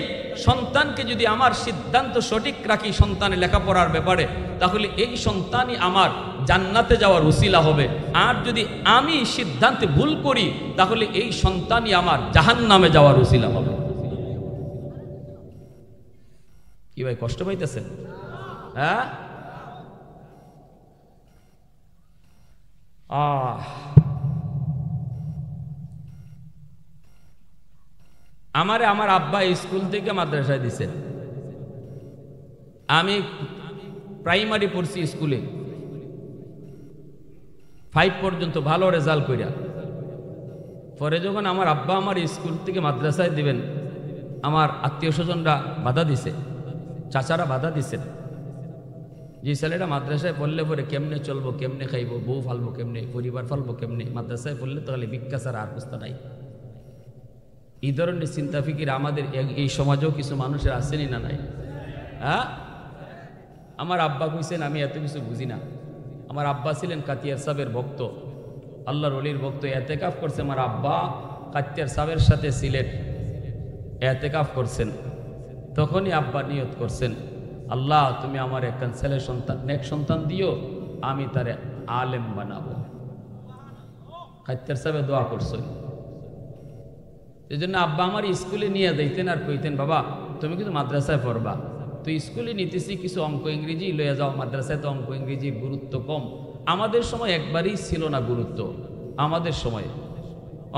সন্তানকে যদি আমার সিদ্ধান্ত সঠিক রাখি সন্তানের লেখাপড়ার ব্যাপারে, তাহলে এই সন্তানই আমার জান্নাতে যাওয়ার উসিলা হবে। আর যদি আমি সিদ্ধান্তে ভুল করি তাহলে এই সন্তানই আমার জাহান্নামে যাওয়ার উসিলা হবে। কি ভাই কষ্ট পাইতেছেন? হ্যাঁ, আমারে আমার আব্বা স্কুল থেকে মাদ্রাসায় দিছেন। আমি প্রাইমারি পড়ছি স্কুলে, 5 পর্যন্ত ভালো রেজাল্ট কইরা। পরে যখন আমার আব্বা আমার স্কুল থেকে মাদ্রাসায় দিবেন, আমার আত্মীয় স্বজনরা বাধা দিছে, চাচারা বাধা দিছেন যে ছেলেটা মাদ্রাসায় পড়লে পরে কেমনে চলবো, কেমনে খাইবো, বউ ফালবো কেমনে, পরিবার ফালবো কেমনে, মাদ্রাসায় পড়লে তাহলে ভিক্ষা ছাড়া আর বুঝতে নাই। এই ধরনের চিন্তা ফিকির আমাদের এই সমাজেও কিছু মানুষের আসেনি না নাই? হ্যাঁ, আমার আব্বা কইছেন আমি এত কিছু বুঝি না। আমার আব্বা ছিলেন কাতিয়ার সাহেবের ভক্ত, আল্লাহর ওলির ভক্ত। এতেকাফ করছে আমার আব্বা কাতিয়ার সাহেবের সাথে সিলেট এতেকাফ করছেন। তখনই আব্বা নিয়ত করছেন, আল্লাহ তুমি আমার একখান ছেলে সন্তান, নেক সন্তান দিও, আমি তারে আলেম বানাবো। কাতিয়ার সাহেব দোয়া করছেন। এই জন্য আব্বা আমার স্কুলে নিয়ে যাইতেন আর কইতেন, বাবা তুমি কিন্তু মাদ্রাসায় পড়বা, তো স্কুলে নিতেছি কিছু অঙ্ক ইংরেজি লইয়া যাও, মাদ্রাসায় তো অঙ্ক ইংরেজির গুরুত্ব কম। আমাদের সময় একবারই ছিল না গুরুত্ব, আমাদের সময়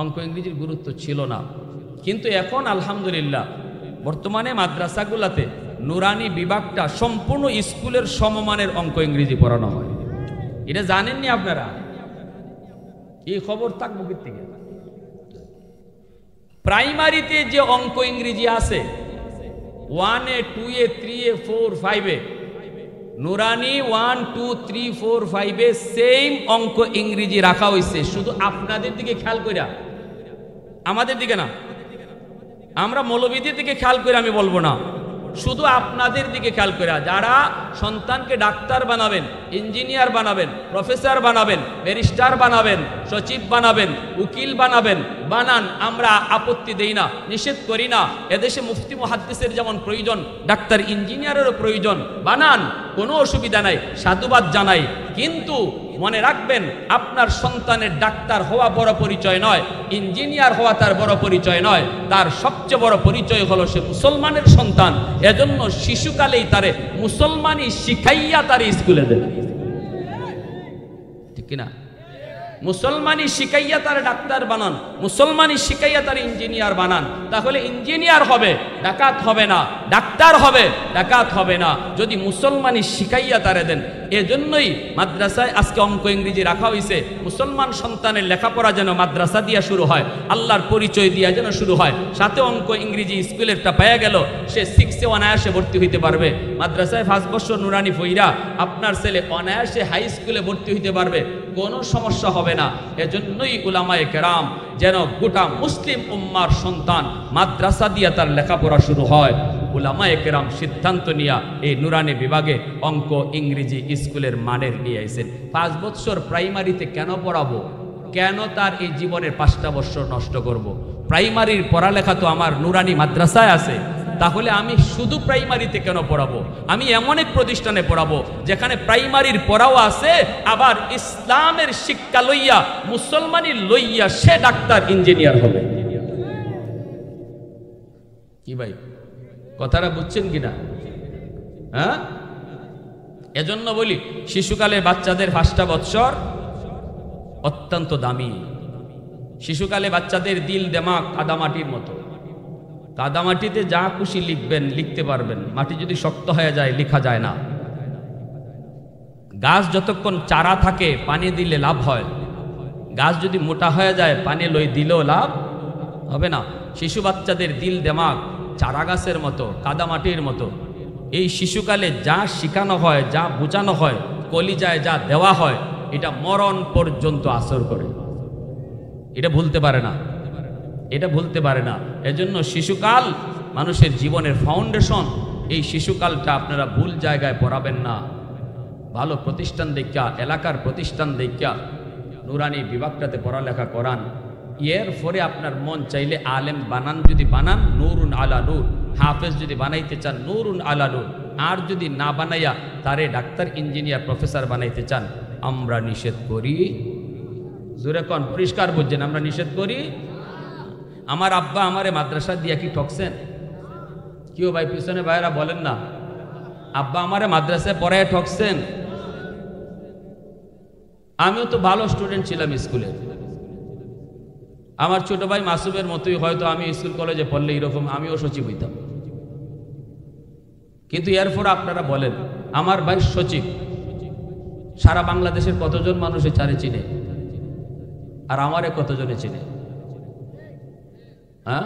অঙ্ক ইংরেজির গুরুত্ব ছিল না। কিন্তু এখন আলহামদুলিল্লাহ বর্তমানে মাদ্রাসাগুলাতে নুরানি বিভাগটা সম্পূর্ণ স্কুলের সমমানের অঙ্ক ইংরেজি পড়ানো হয়। এটা জানেননি আপনারা? এই খবর থাকবো থেকে। প্রাইমারিতে যে অঙ্ক ইংরেজি আছে 1-এ, 2-এ, 3-এ, 4, 5-এ, নুরানি 1, 2, 3, 4, 5-এ সেম অঙ্ক ইংরেজি রাখা হয়েছে। শুধু আপনাদের দিকে খেয়াল কইরা, আমাদের দিকে না, আমরা মৌলবীদের দিকে খেয়াল করে আমি বলবো না, শুধু আপনাদের দিকে খেয়াল করে। যারা সন্তানকে ডাক্তার বানাবেন, ইঞ্জিনিয়ার বানাবেন, প্রফেসর বানাবেন, ব্যারিস্টার বানাবেন, সচিব বানাবেন, উকিল বানাবেন, বানান, আমরা আপত্তি দেই না, নিষেধ করি না। এদেশে মুফতি মুহাদ্দিসের যেমন প্রয়োজন, ডাক্তার ইঞ্জিনিয়ারেরও প্রয়োজন, বানান, কোনো অসুবিধা নাই, সাধুবাদ জানাই। কিন্তু মনে রাখবেন আপনার সন্তানের ডাক্তার হওয়া বড় পরিচয় নয়, ইঞ্জিনিয়ার হওয়া তার বড় পরিচয় নয়, তার সবচেয়ে বড় পরিচয় হলো সে মুসলমানের সন্তান। এজন্য শিশুকালেই তারে মুসলমানি শিখাইয়া তার স্কুলে দেবে, ঠিক কিনা? মুসলমানি শিখাইয়া তার ডাক্তার বানান, মুসলমানি শিখাইয়া তার ইঞ্জিনিয়ার বানান, তাহলে ইঞ্জিনিয়ার হবে, ডাকাত হবে না, ডাক্তার হবে, ডাকাত হবে না, যদি মুসলমানি শিখাইয়া তারে দেন। এজন্যই মাদ্রাসায় আজকে অঙ্ক ইংরেজি রাখা হয়েছে। মুসলমান সন্তানের লেখাপড়া যেন মাদ্রাসা দিয়া শুরু হয়, আল্লাহর পরিচয় দিয়া যেন শুরু হয়, সাথে অঙ্ক ইংরেজি স্কুলেরটা পেয়ে গেল, সে 6-এ অনায়াসে ভর্তি হইতে পারবে। মাদ্রাসায় 5 বছর নুরানি ফইরা আপনার ছেলে অনায়াসে হাই স্কুলে ভর্তি হইতে পারবে, কোনো সমস্যা হবে না। এজন্যই উলামায়ে কেরাম যেন গোটা মুসলিম উম্মার সন্তান মাদ্রাসা দিয়া তার লেখাপড়া শুরু হয়, উলামায়ে কেরাম সিদ্ধান্ত নিয়া এই নুরানি বিভাগে অঙ্ক ইংরেজি স্কুলের মানের নিয়ে আইছেন। 5 বছর প্রাইমারিতে কেন পড়াবো? কেন তার এই জীবনের 5টা বছর নষ্ট করব? প্রাইমারির পড়ালেখা তো আমার নুরানি মাদ্রাসায় আছে, তাহলে আমি শুধু প্রাইমারিতে কেন পড়াবো? আমি এমন এক প্রতিষ্ঠানে পড়াবো যেখানে প্রাইমারির পড়াও আছে, আবার ইসলামের শিক্ষা লইয়া, মুসলমানি লইয়া সে ডাক্তার ইঞ্জিনিয়ার হবে। কি ভাই কথাটা বুঝছেন কিনা? হ্যাঁ, এজন্য বলি শিশুকালে বাচ্চাদের 5টা বছর অত্যন্ত দামি। শিশুকালে বাচ্চাদের দিল দেমাগ কাদামাটির মতো, কাদামাটিতে যা খুশি লিখবেন, লিখতে পারবেন, মাটি যদি শক্ত হয়ে যায় লেখা যায় না। গাছ যতক্ষণ চারা থাকে পানি দিলে লাভ হয়, গাছ যদি মোটা হয়ে যায় পানি লই দিলেও লাভ হবে না। শিশু বাচ্চাদের দিল দেমাগ চারা গাছের মতো, কাদামাটির মতো। এই শিশুকালে যা শেখানো হয়, যা বোঝানো হয়, কলিজায় যা দেওয়া হয় এটা মরণ পর্যন্ত আসর করে, এটা ভুলতে পারে না, এটা ভুলতে পারে না। এজন্য শিশুকাল মানুষের জীবনের ফাউন্ডেশন। এই শিশুকালটা আপনারা ভুল জায়গায় পড়াবেন না। ভালো প্রতিষ্ঠান দেখা, এলাকার প্রতিষ্ঠান দেখা নুরানি বিভাগটাতে পড়ালেখা করান। এর পরে আপনার মন চাইলে আলেম বানান, যদি বানান নূরুন আলা নূর, হাফেজ যদি বানাইতে চান নূরুন আলা নূর, আর যদি না বানাইয়া তারে ডাক্তার, ইঞ্জিনিয়ার, প্রফেসর বানাইতে চান, আমরা নিষেধ করি। জোরে কোন, পরিষ্কার বুঝছেন, আমরা নিষেধ করি। আমার আব্বা আমারে মাদ্রাসা দিয়া কি ঠকছেন? কেউ ভাই পিছনে ভাইরা বলেন না, আব্বা আমারে মাদ্রাসায় পড়ায় ঠকছেন? আমিও তো ভালো স্টুডেন্ট ছিলাম স্কুলে। আমার ছোট ভাই মাসুমের মতোই হয়তো আমি স্কুল কলেজে পড়লে এরকম আমিও সচিব হইতাম। কিন্তু এরপর আপনারা বলেন, আমার ভাই সচিব, সারা বাংলাদেশের কতজন মানুষ চারে চিনে, আর আমারে কতজনে চিনে? হ্যাঁ,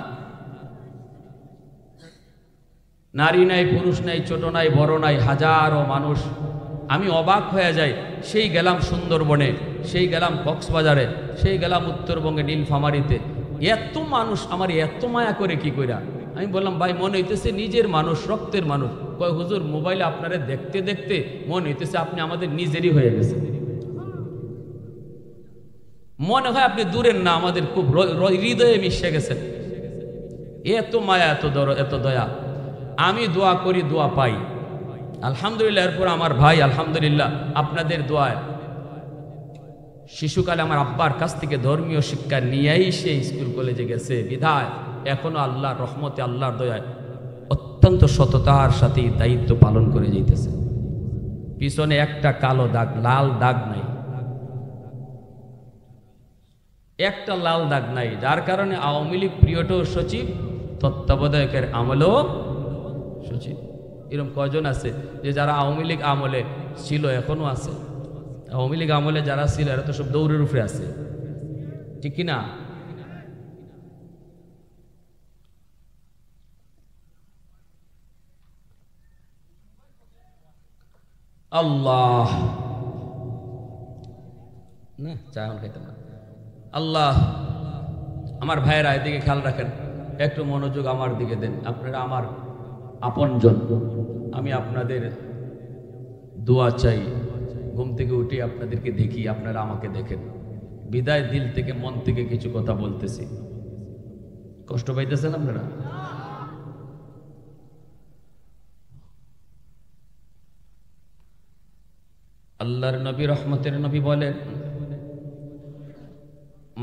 নারী নাই, পুরুষ নাই, ছোট নাই, বড় নাই, হাজারো মানুষ। আমি অবাক হয়ে যাই। সেই গেলাম সুন্দরবনে, সেই গেলাম কক্সবাজারে, সেই গেলাম উত্তরবঙ্গে নীলফামারীতে, এত মানুষ আমার এত মায়া করে কি কইরা। আমি বললাম, ভাই মনে হইতেছে নিজের মানুষ, রক্তের মানুষ। কয় হুজুর, মোবাইলে আপনারা দেখতে দেখতে মনে হইতেছে আপনি আমাদের নিজেরই হয়ে গেছে। মনে হয় আপনি দূরের না, আমাদের খুব হৃদয়ে মিশে গেছেন। এত মায়া, এত দয়া। আমি দোয়া করি, দোয়া পাই, আলহামদুলিল্লাহ। এরপর আমার ভাই আলহামদুলিল্লাহ আপনাদের দোয়ায় শিশুকালে আমার আব্বার কাছ থেকে ধর্মীয় শিক্ষা নিয়েই সে স্কুল কলেজে গেছে। বিধায় এখনো আল্লাহর রহমতে, আল্লাহর দয়ায় অত্যন্ত সততার সাথে দায়িত্ব পালন করে যাইতেছে। পিছনে একটা কালো দাগ, লাল দাগ নাই, একটা লাল দাগ নাই। যার কারণে আওয়ামী লীগ পিরিয়ডও সচিব, তত্ত্বাবধায়কের আমলেও সচিব। এরকম কজন আছে যে যারা আওয়ামী লীগ আমলে ছিল এখনো আছে? আওয়ামী লীগ আমলে যারা ছিল এরা তো সব দৌড়ের উপরে আছে, ঠিক কিনা? আল্লাহ না, চা এখন খাইতাম না। আল্লাহ, আমার ভাইয়েরা এদিকে খেয়াল রাখেন, একটু মনোযোগ আমার দিকে দেন। আপনারা আমার আপনজন, আমি আপনাদের দোয়া চাই। ঘুম থেকে উঠে আপনাদেরকে দেখি, আপনারা আমাকে দেখেন। বিদায় দিল থেকে, মন থেকে কিছু কথা বলতেছি, কষ্ট পাইতেছেন আপনারা? আল্লাহর নবী, রহমতের নবী বলেন,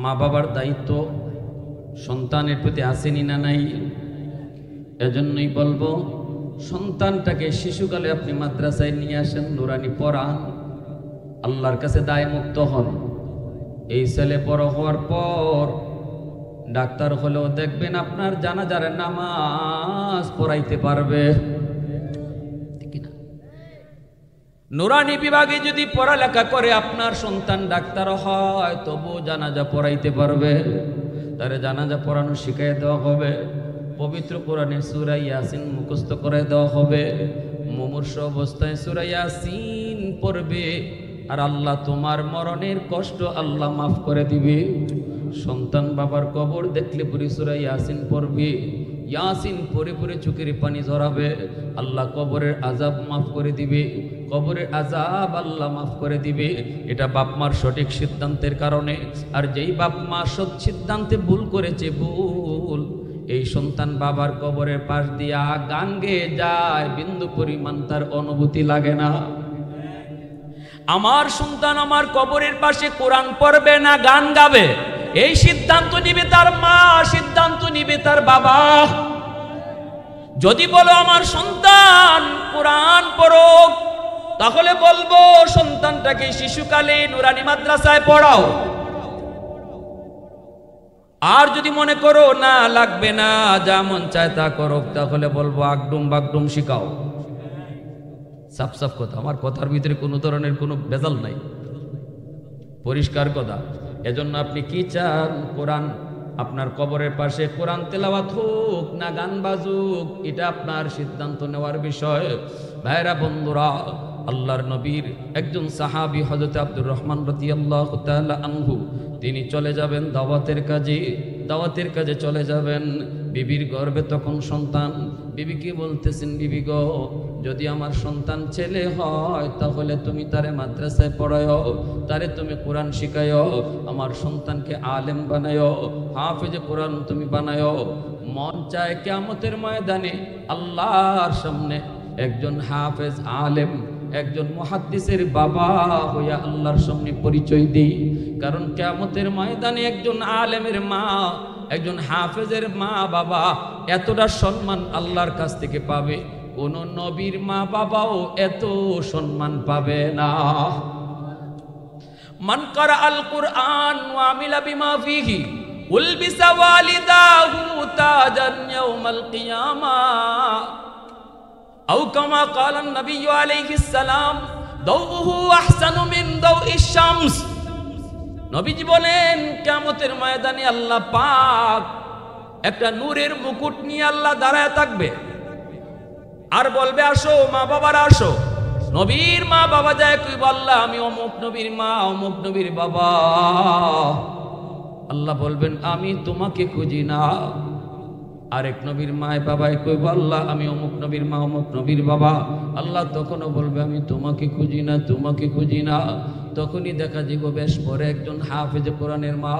মা বাবার দায়িত্ব সন্তানের প্রতি আসেনি না নাই? এজন্যই বলবো, সন্তানটাকে শিশুকালে আপনি মাদ্রাসায় নিয়ে আসেন, নুরানি পড়ান, আল্লাহর কাছে দায় মুক্ত হন। এই ছেলে বড় হওয়ার পর ডাক্তার হলেও দেখবেন আপনার জানাজার নামাজ পড়াইতে পারবে। নুরানি বিভাগে যদি পড়ালেখা করে আপনার সন্তান ডাক্তার হয়, তবু জানাজা পড়াইতে পারবে। তারে জানাজা পড়ানো শিখিয়ে দেওয়া হবে। পবিত্র কোরআনে সূরা ইয়াসিন মুখস্থ করে দেওয়া হবে। মুমূর্ষ অবস্থায় সূরা ইয়াসিন পড়বে, আর আল্লাহ তোমার মরণের কষ্ট আল্লাহ মাফ করে দিবে। সন্তান বাবার কবর দেখলে পরে সূরা ইয়াসিন পড়বে, ইয়াসিন পড়ে পড়ে চোখের পানি ঝরাবে, আল্লাহ কবরের আযাব মাফ করে দিবে, কবরের আযাব আল্লাহ মাফ করে দিবে। এটা বাপ মার সঠিক সিদ্ধান্তের কারণে। আর যেই বাপ মা সৎ সিদ্ধান্তে ভুল করেছে, ভুল, এই সন্তান বাবার কবরের পাশ দিয়া গান গেয়ে যায়, বিন্দু পরিমাণ তার অনুভূতি লাগে না। আমার সন্তান আমার কবরের পাশে কোরআন পড়বে না গান গাবে, এই সিদ্ধান্ত নিবে তার মা, সিদ্ধান্ত নিবে তার বাবা। যদি বলো আমার সন্তান কোরআন পড়ো, তাহলে বলবো সন্তানটাকে শিশুকালে নুরানি মাদ্রাসায় পড়াও। আর যদি মনে করো না লাগবে না, যা মন চায় তা করো, তাহলে বলবো আগডুম বাগডুম শিখাও। সাফ সাফ কথা, আমার কথার ভিতরে কোনো ধরনের কোনো ভেজাল নাই, পরিষ্কার কথা। এজন্য আপনি কি চান? কোরআন আপনার কবরের পাশে কোরআন তেলাওয়াত হোক না গান বাজুক, এটা আপনার সিদ্ধান্ত নেওয়ার বিষয়। ভাইরা বন্ধুরা, আল্লাহর নবীর একজন সাহাবী হযরত আব্দুর রহমান রাদিয়াল্লাহু তাআলা আনহু, তিনি চলে যাবেন দাওয়াতের কাজে চলে যাবেন। বিবির গর্ভে তখন সন্তান। বিবিকে বলতেছেন, বিবি গো, যদি আমার সন্তান ছেলে হয় তাহলে তুমি তারে মাদ্রাসায় পড়ায়ও, তারে তুমি কোরআন শিখায়ও, আমার সন্তানকে আলেম বানায়ও, হাফেজে কোরআন তুমি বানায়ও। মন চায় কিয়ামতের ময়দানে আল্লাহর সামনে একজন হাফেজ আলেম, একজন মুহাদ্দিসের বাবা হইয়া আল্লাহর সামনে পরিচয় দিই। কারণ কিয়ামতের ময়দানে একজন আলেমের মা, একজন হাফেজের মা বাবা এতটা সম্মান আল্লাহর কাছ থেকে পাবে, কোন নবীর মা বাবাও এত সম্মান পাবে না। মান কারা আল কুরআন ওয়া আমিলা বিমা ফিহি উলবিসা ওয়ালিদাহু তাজান ইয়াউমাল কিয়ামাহ আও কামা ক্বালা নবী আলাইহিস সালাম দাউহু আহসানু মিন দাউইশ শামস। নবীজি বলেন কিয়ামতের ময়দানে আল্লাহ পাক একটা নূরের মুকুট নিয়ে আল্লাহ দাঁড়ায় থাকবে আর বলবে, আসো মা বাবারা আসো। নবীর মা বাবা যায় কইব, আল্লাহ আমি অমুক নবীর মা, অমুক নবীর বাবা। আল্লাহ বলবেন, আমি তোমাকে খুঁজি না। আরেক নবীর মায় বাবায় কইব, আল্লাহ আমি অমুক নবীর মা, অমুক নবীর বাবা। আল্লাহ তখনও বলবে, আমি তোমাকে খুঁজি না, তোমাকে খুঁজি না। তখনই দেখা যাব বেশ পরে একজন হাফেজে কোরআনের মা,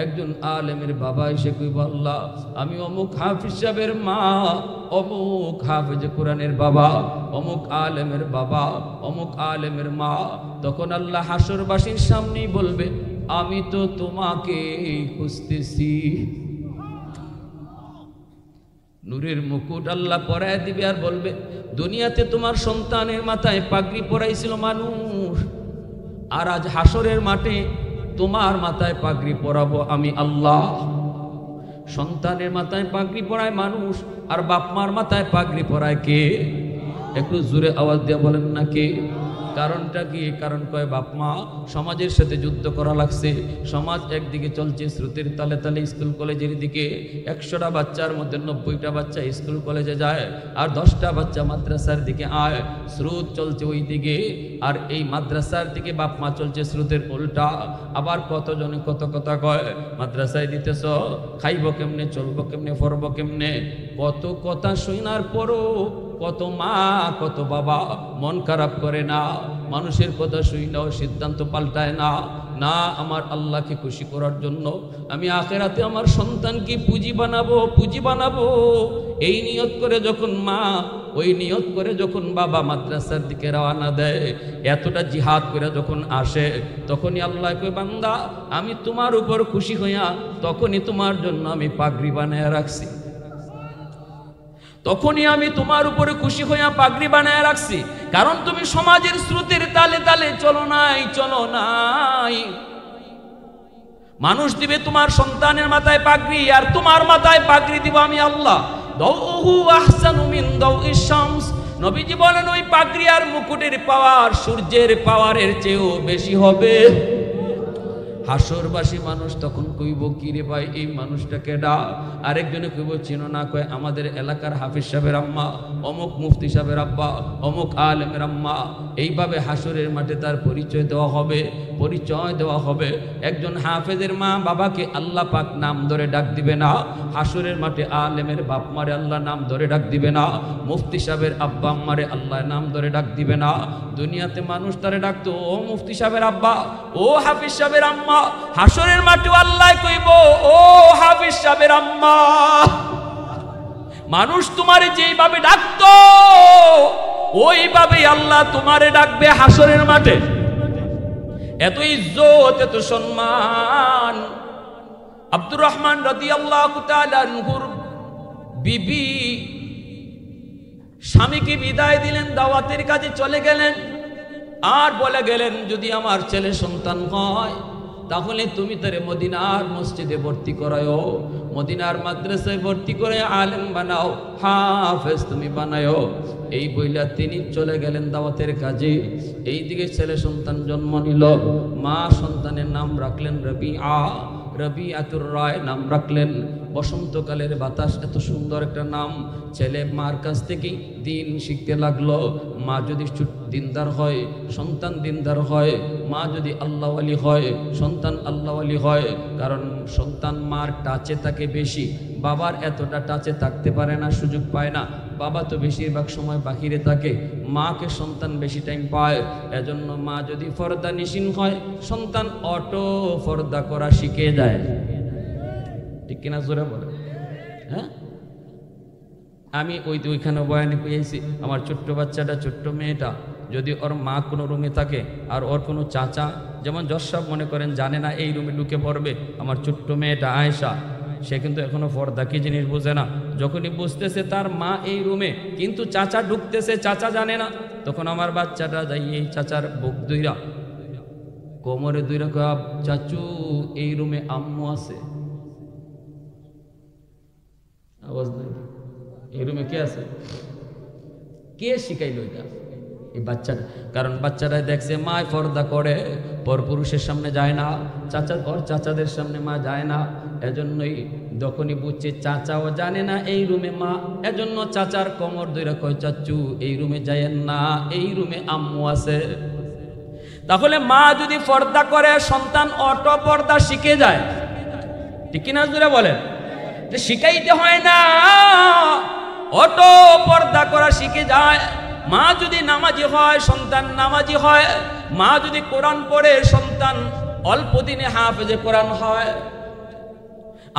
একজন আলেমের বাবা এসে কইব, আল্লাহ আমি অমুক হাফিজ সাহেবের মা, অমুক হাফেজে কোরআনের বাবা, অমুক আলেমের বাবা, অমুক আলেমের মা। তখন আল্লাহ হাসরবাসীর সামনেই বলবে, আমি তো তোমাকে খুঁজতেছি। নূরের মুকুট আল্লাহ পরায় দিবে আর বলবে, দুনিয়াতে তোমার সন্তানের মাথায় পাগড়ি পরাইছিল মানুষ, আর আজ হাসরের মাঠে তোমার মাথায় পাগড়ি পরাবো আমি আল্লাহ। সন্তানের মাথায় পাগড়ি পরায় মানুষ, আর বাপ মার মাথায় পাগড়ি পরায় কে? একটু জোরে আওয়াজ দিয়ে বলেন না কে? কারণটা কি? কারণ কয় বাপ মা সমাজের সাথে যুদ্ধ করা লাগছে। সমাজ একদিকে চলছে স্রোতের তালে তালে স্কুল কলেজের দিকে। 100টা বাচ্চার মধ্যে 90টা বাচ্চা স্কুল কলেজে যায়, আর 10টা বাচ্চা মাদ্রাসার দিকে আয়। স্রোত চলছে ওই দিকে, আর এই মাদ্রাসার দিকে বাপ মা চলছে স্রোতের উল্টা। আবার কতজনে কত কথা কয়, মাদ্রাসায় দিতেছ, খাইব কেমনে, চলবো কেমনে, পড়বো কেমনে, কত কথা শোনার পরও কত মা কত বাবা মন খারাপ করে না, মানুষের কথা শুইনাও সিদ্ধান্ত পাল্টায় না। না, আমার আল্লাহকে খুশি করার জন্য আমি আখিরাতে আমার সন্তানকে পুঁজি বানাবো, এই নিয়ত করে যখন মা, ওই নিয়ত করে যখন বাবা মাদ্রাসার দিকে রওনা দেয়, এতটা জিহাদ করে যখন আসে, তখনই আল্লাহ কয়, বান্দা আমি তোমার উপর খুশি হইয়া তখনই তোমার জন্য আমি পাগড়ি বানায় রাখছি। তখনই আমি তোমার উপরে খুশি হইয়া পাগড়ি বানায় রাখছি, কারণ তুমি সমাজের স্রোতের তালে তালে চলো নাই। মানুষ দিবে তোমার সন্তানের মাথায় পাগড়ি, আর তোমার মাথায় পাগড়ি দিব আমি আল্লাহ। দাউহু আহসানু মিন দাউইশ শামস। নবীজি বলেন, ওই পাগড়ি আর মুকুটের পাওয়ার সূর্যের পাওয়ারের চেয়েও বেশি হবে। হাসরবাসী মানুষ তখন কইব, কি রে ভাই এই মানুষটাকে ডা? আরেকজনে কইব, চিনো না? কয়, আমাদের এলাকার হাফিজ সাহেবের আম্মা, অমুক মুফতি সাহেবের আব্বা, অমুক আলেমের আম্মা। এইভাবে হাসরের মাঠে তার পরিচয় দেওয়া হবে। একজন হাফেজের মা বাবাকে আল্লাহ পাক নাম ধরে ডাক দিবে না, হাসরের মাঠে আলেমের বাপ মারে আল্লাহ নাম ধরে ডাক দিবে না, মুফতি সাহেবের আব্বা আম্মারে আল্লাহ নাম ধরে ডাক দিবে না। দুনিয়াতে মানুষ তারে ডাকতো, ও মুফতি সাহেবের আব্বা, ও হাফিজ সাহেবের আম্মা। হাসরের মাঠে আল্লাহ কইব, ও হাফিজ সাহেবের আম্মা। মানুষ তোমারে যেইভাবে ডাকতো, ওইভাবে আল্লাহ তোমারে ডাকবে হাসরের মাঠে। এত ইজ্জত, এত সম্মান। আব্দুর রহমান রাদিয়াল্লাহু তাআলা আনহুর বিবি স্বামীকে বিদায় দিলেন, দাওয়াতের কাজে চলে গেলেন, আর বলে গেলেন, যদি আমার ছেলে সন্তান হয় তাহলে তুমি তারে মদিনার মসজিদে ভর্তি করায়ও, মদিনার মাদ্রাসায় ভর্তি করে আলেম বানাও, হাফেজ তুমি বানায়ও। এই বইলা তিনি চলে গেলেন দাওয়াতের কাজে। এইদিকে ছেলে সন্তান জন্ম নিল, মা সন্তানের নাম রাখলেন রবিআতুর রায় নাম রাখলেন। বসন্তকালের বাতাস, এত সুন্দর একটা নাম। ছেলে মার কাছ থেকেই দিন শিখতে লাগলো। মা যদি দিনদার হয়, সন্তান দিনদার হয়। মা যদি আল্লাহওয়ালি হয়, সন্তান আল্লাহওয়ালি হয়। কারণ সন্তান মার টাচে থাকে বেশি, বাবার এতটা টাচে থাকতে পারে না, সুযোগ পায় না। বাবা তো বেশিরভাগ সময় বাহিরে থাকে, মাকে সন্তান বেশি টাইম পায়। এজন্য মা যদি ফর্দা নিশিন হয়, সন্তান অটো ফর্দা করা শিখে যায়। ঠিক কিনা জোরে বলে? হ্যাঁ, আমি ওইখানে বয়ানে পেয়েছি, আমার ছোট্ট বাচ্চাটা, ছোট্ট মেয়েটা, যদি ওর মা কোনো রুমে থাকে আর ওর কোনো চাচা, যেমন জশাব মনে করেন জানে না এই রুমে ঢুকে পড়বে, আমার ছোট্ট মেয়েটা আয়েশা, সে কিন্তু এখনো পর্দা কি জিনিস বোঝে না। যখনই বুঝতেছে তার মা এই রুমে কিন্তু চাচা ঢুকতেছে, চাচা জানে না, তখন আমার বাচ্চাটা যাই এই চাচার বুক দুইরা, কোমরে দুইরা, চাচু এই রুমে আম্মু আছে। আওয়াজ নাই, এই রুমে কে আছে? কে শিখাইল এটা? এই বাচ্চাটা। কারণ বাচ্চারা দেখছে মা পর্দা করে, পরপুরুষের সামনে যায় না, ওর চাচাদের সামনে মা যায় না। এজন্যই যখনই বুঝছে চাচাও জানে না এই রুমে মা, এজন্য চাচার কোমর ধরে কয়, চাচু এই রুমে যায়েন না, এই রুমে আম্মু আছে। তাহলে মা যদি পর্দা করে, সন্তান অটো পর্দা শিখে যায়। ঠিক কিনা জোরে বলেন? শিখাইতে হয় না, অটো পর্দা করা শিখে যায়। মা যদি নামাজি হয়, সন্তান নামাজি হয়। মা যদি কোরআন পড়ে, সন্তান অল্প দিনে হাফেজে কোরআন হয়।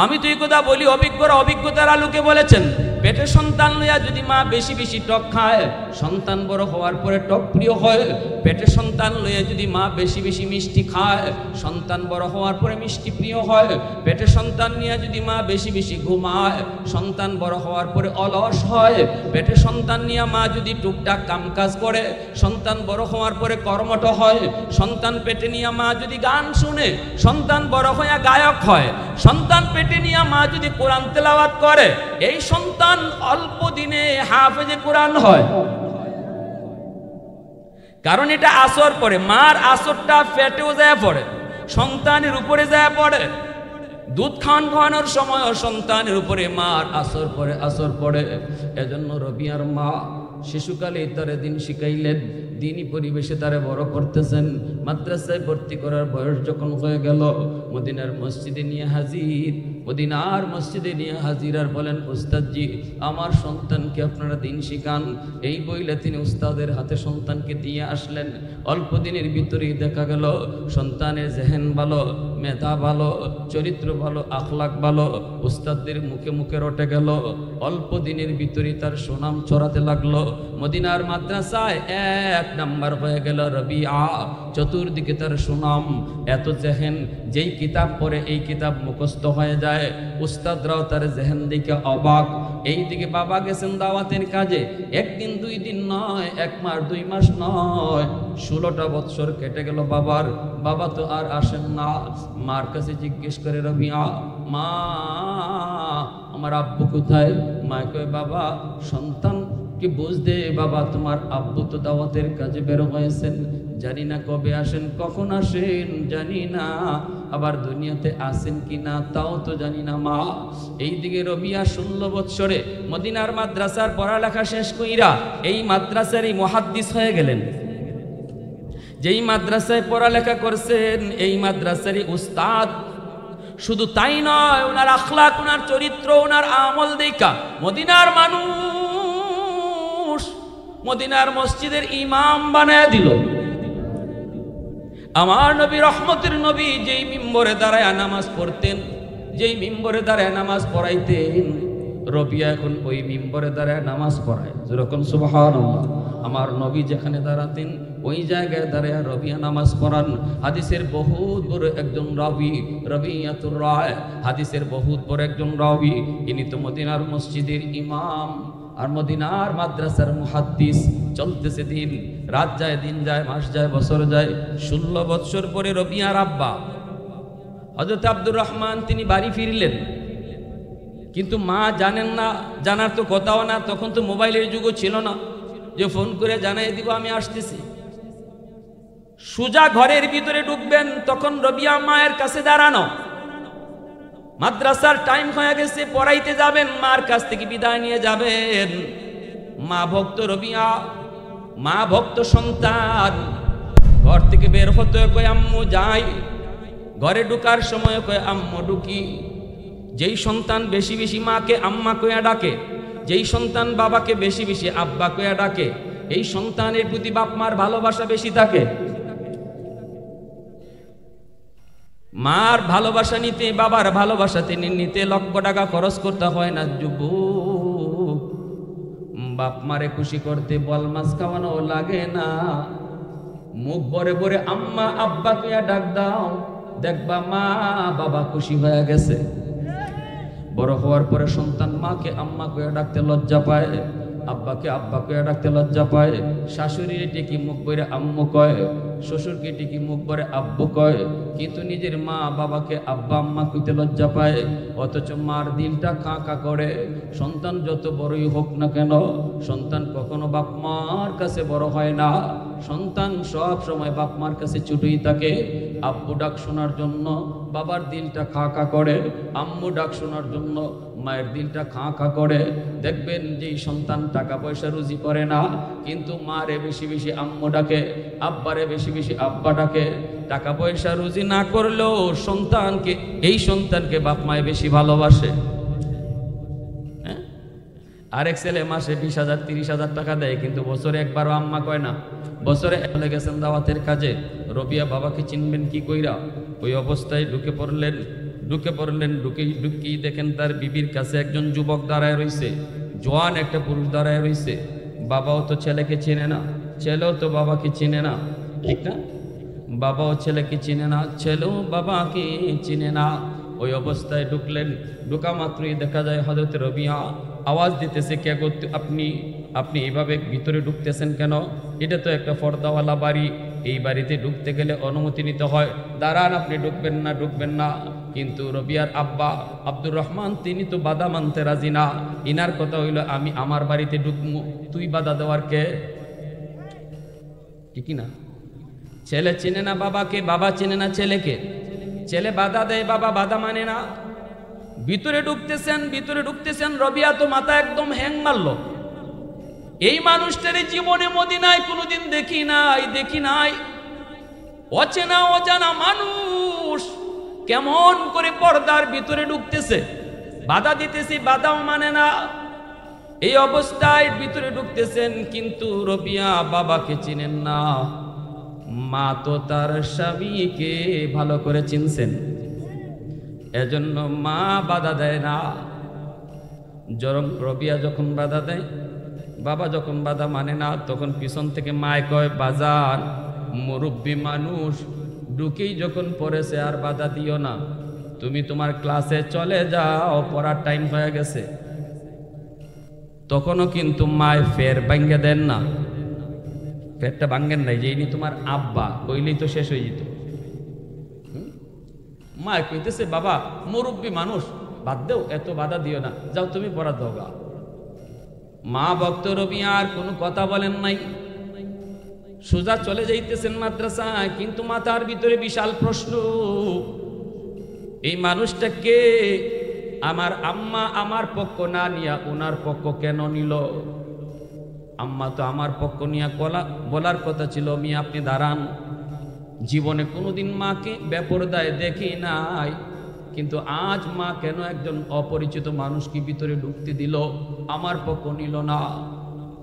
আমি তো এই কথা বলি, অভিজ্ঞরা অভিজ্ঞতার আলোকে বলেছেন, পেটে সন্তান লইয়া যদি মা বেশি বেশি টক খায়, সন্তান বড় হওয়ার পরে টক প্রিয় হয়। পেটে সন্তান লইয়া যদি মা বেশি বেশি মিষ্টি খায়, সন্তান বড় হওয়ার পরে মিষ্টি প্রিয় হয়। পেটে সন্তান নিয়ে যদি মা বেশি বেশি ঘুমায়, সন্তান বড় হওয়ার পরে অলস হয়। পেটে সন্তান নিয়ে মা যদি টুকটাক কামকাজ করে, সন্তান বড় হওয়ার পরে কর্মঠ হয়। সন্তান পেটে নিয়ে মা যদি গান শুনে, সন্তান বড় হইয়া গায়ক হয়। সন্তান পেটে নিয়ে মা যদি কোরআন তেলাওয়াত করে, এই সন্তান অল্প দিনে হাফেজে কোরআন হয়। কারণ এটা আসর পড়ে, মার আসরটা পেটেও যায় পড়ে, সন্তানের উপরে যায় পড়ে। দুধ খাওয়ানোর সময় সন্তানের উপরে মার আসর পড়ে। এজন্য রবিয়ার মা শিশুকালে তারে দিন শিখাইলেন, দিনই পরিবেশে তারে বড় করতেছেন। মাদ্রাসায় ভর্তি করার বয়স যখন হয়ে গেল, মদিনার মসজিদে নিয়ে হাজির, মদিনার মসজিদে নিয়ে হাজির আর বলেন, উস্তাদজি আমার সন্তানকে আপনারা দিন শিখান। এই বইলে তিনি উস্তাদের হাতে সন্তানকে দিয়ে আসলেন। অল্প দিনের ভিতরেই দেখা গেল সন্তানের জেহেন ভালো, মেধা ভালো, চরিত্র ভালো, আখলাক ভালো, উস্তাদদের মুখে মুখে রটে গেল। অল্প দিনের ভিতরেই তার সুনাম ছড়াতে লাগলো। মদিনার মাদ্রাসায় 1 নাম্বার হয়ে গেল রবিয়া। চতুর্দিকে তার সুনাম, এত জেহেন, যেই কিতাব পড়ে এই কিতাব মুখস্থ হয়ে যায়। উস্তাদরাও তার জেহেন দিকে অবাক। এইদিকে বাবা গেছেন দাওয়াতের কাজে, 1 দিন 2 দিন নয়, 1 মাস 2 মাস নয়, 16টা বৎসর কেটে গেল বাবার। বাবা তো আর আসেন না। মার কাছে জিজ্ঞেস করে রবিয়া, মা আমার আব্বু কোথায়? মা কয়, বাবা সন্তান কি বুঝতে, বাবা তোমার আব্বু তো দাওয়াতের কাজে বের হয়েছেন, জানি না কবে আসেন, কখন আসেন জানি না, আবার দুনিয়াতে আসেন কিনা তাও তো জানি না মা। এইদিকে রবিয়া 16 বৎসরে মদিনার মাদ্রাসার পড়ালেখা শেষ কইরা এই মাদ্রাসারই মুহাদ্দিস হয়ে গেলেন। যেই মাদ্রাসায় পড়ালেখা করছেন এই মাদ্রাসারই উস্তাদ। শুধু তাই নয়, ওনার আখলাক, ওনার চরিত্র, ওনার আমল দেখা মদিনার মানুষ মদিনার মসজিদের ইমাম বানায় দিল। আমার নবী, রহমতের নবী, যেই মিম্বরে দাঁড়ায় নামাজ পড়তেন, যেই মিম্বরে দাঁড়ায় নামাজ পড়াইতেন, রবিয়া এখন ওই মিম্বরে দাঁড়ায় নামাজ পড়ায়। যেরকম সুবহানাল্লাহ, আমার নবী যেখানে দাঁড়াতেন ওই জায়গায় দাঁড়ায় রবিয়া নামাজ পড়ান। হাদিসের বহুত বড় একজন রাবি, রবিয়াতুর রায়, হাদিসের বহুত বড় একজন রাবি। ইনি তো মদিনার মসজিদের ইমাম আর মদিনার মাদ্রাসার মুহাদ্দিস। চলতেছে দিন, রাত যায়, দিন যায়, মাস যায়, বছর যায়। 16 বৎসর পরে রবিয়ার আব্বা হযরত আব্দুর রহমান তিনি বাড়ি ফিরলেন, কিন্তু মা জানেন না, জানার তো কথাও না, তখন তো মোবাইলের যুগও ছিল না যে ফোন করে জানাই দিব আমি আসতেছি। সুজা ঘরের ভিতরে ঢুকবেন, তখন রবিয়া মায়ের কাছে দাঁড়ানো। মাদ্রাসার টাইম হয়ে গেছে, পড়াইতে যাবেন, মার কাছ থেকে বিদায় নিয়ে যাবেন। মা ভক্ত রবিয়া, মা ভক্ত সন্তান ঘর থেকে বের হতে কয় আম্মু যাই, ঘরে ঢুকার সময় কয় আম্মু ঢুকি। যেই সন্তান বেশি বেশি মাকে আম্মা কয়া ডাকে, যেই সন্তান বাবাকে বেশি বেশি আব্বা কয়া ডাকে, এই সন্তানের প্রতি বাপ মার ভালোবাসা বেশি থাকে। মার ভালোবাসা নিতে, বাবার ভালোবাসা নিতে লক্ষ টাকা খরচ করতে হয় না। যুবক, বাপ মারে খুশি করতে বল মাছ খাওয়ানো লাগে না। মুখ ভরে ভরে আম্মা আব্বা কয়া ডাক দাও, দেখবা মা বাবা খুশি হয়ে গেছে। বড় হওয়ার পরে সন্তান মাকে আম্মা কয়া ডাকতে লজ্জা পায়, আব্বাকে আব্বা কয়া ডাকতে লজ্জা পায়। শাশুড়ির টিকি মুখ ভরে আম্মু কয়, শ্বশুরকে টিকি মুখ ভরে আব্বু কয়, কিন্তু নিজের মা বাবাকে আব্বা আম্মা কইতে লজ্জা পায়। অথচ মার দিলটা খাঁ খাঁ করে। সন্তান যত বড়ই হোক না কেন, সন্তান কখনো বাপ মার কাছে বড় হয় না। সন্তান সব সময় বাপ মার কাছে ছুটেই থাকে। আব্বু ডাক শোনার জন্য বাবার দিলটা খাঁ খাঁ করে, আম্মু ডাক শোনার জন্য মায়ের দিলটা খাঁ খাঁ করে। দেখবেন যেই সন্তান টাকা পয়সা রুজি করে না, কিন্তু মারে বেশি বেশি আম্মু ডাকে, আব্বারে বেশি বেশি আব্বা ডাকে। টাকা পয়সা রুজি না করলেও সন্তানকে, এই সন্তানকে বাপ মায়ে বেশি ভালোবাসে। হ্যাঁ, আরেক ছেলে মাসে 20,000 30,000 টাকা দেয়, কিন্তু বছরে একবারও আম্মা কয় না। বছরে চলে গেছেন দাওয়াতের কাজে, রবিয়া বাবাকে চিনবেন কি কইরা? ওই অবস্থায় ঢুকে পড়লেন, ঢুকেই দেখেন তার বিবির কাছে একজন যুবক দাঁড়ায় রইছে, জোয়ান একটা পুরুষ দাঁড়ায় রইছে। বাবাও তো ছেলেকে চিনে না, ছেলেও তো বাবাকে চিনে না, ঠিক না? বাবাও ছেলেকে চিনে না, ছেলেও বাবাকে চিনে না। ওই অবস্থায় ঢুকলেন, ঢুকা মাত্রই দেখা যায় হযরত রবিয়া আওয়াজ দিতেছে, কে গো আপনি এইভাবে ভিতরে ঢুকতেছেন কেন? এটা তো একটা পর্দাওয়ালা বাড়ি, এই বাড়িতে ঢুকতে গেলে অনুমতি নিতে হয়। দাঁড়ান, আপনি ঢুকবেন না। কিন্তু রবিয়ার আব্বা আব্দুর রহমান তিনি তো বাধা মানতে রাজি না। ইনার কথা হইল, আমি আমার বাড়িতে ঢুকবো, তুই বাধা দেওয়ার কে? ঠিকই না? ছেলে চিনে না বাবাকে, বাবা চিনে না ছেলেকে। ছেলে বাধা দেয়, বাবা বাধা মানে না। ভিতরে ঢুকতেছেন, রবিয়া তো মাথা একদম হ্যাং মারলো। এই মানুষটার জীবনে মদিনায় কোনোদিন দেখি নাই। অচেনা অজানা মানুষ কেমন করে পর্দার ভিতরে ঢুকতেছে, বাধা দিতেছি, বাধাও মানে না। এই অবস্থায় ভিতরে ঢুকতেছেন, কিন্তু রবিয়া বাবাকে চিনেন না। মা তো তার স্বামীকে ভালো করে চিনছেন, এজন্য মা বাধা দেয় না। রবিয়া যখন বাধা দেয়, বাবা যখন বাধা মানে না, তখন পিছন থেকে মায় কয়, বাজার মুরব্বী মানুষ ঢুকেই যখন পড়েছে আর বাধা দিও না, তুমি তোমার ক্লাসে চলে যাও, পড়ার টাইম হয়ে গেছে। তখনও কিন্তু মায় ফের ভাঙ্গে দেন না, ফেরটা ভাঙ্গেন নাই, যে ইনি তোমার আব্বা, কইলেই তো শেষ হয়ে যেত। মায় কইতেছে, বাবা মুরব্বী মানুষ, বাদ দেও, এত বাধা দিও না, যাও তুমি পড়া দাও। মা ভক্ত রবিয়া আর কোনো কথা বলেন নাই, সোজা চলে যাইতেছেন মাদ্রাসায়। কিন্তু মাথার ভিতরে বিশাল প্রশ্ন, এই মানুষটাকে আমার আম্মা আমার পক্ষ না নিয়া ওনার পক্ষ কেন নিল? আম্মা তো আমার পক্ষ নিয়ে বলার কথা ছিল, মিয়া আপনি দাঁড়ান, জীবনে কোনোদিন মাকে বেপরদায় দেখি নাই, কিন্তু আজ মা কেন একজন অপরিচিত মানুষকে ভিতরে ঢুকতে দিল, আমার পক্ষ নিল না?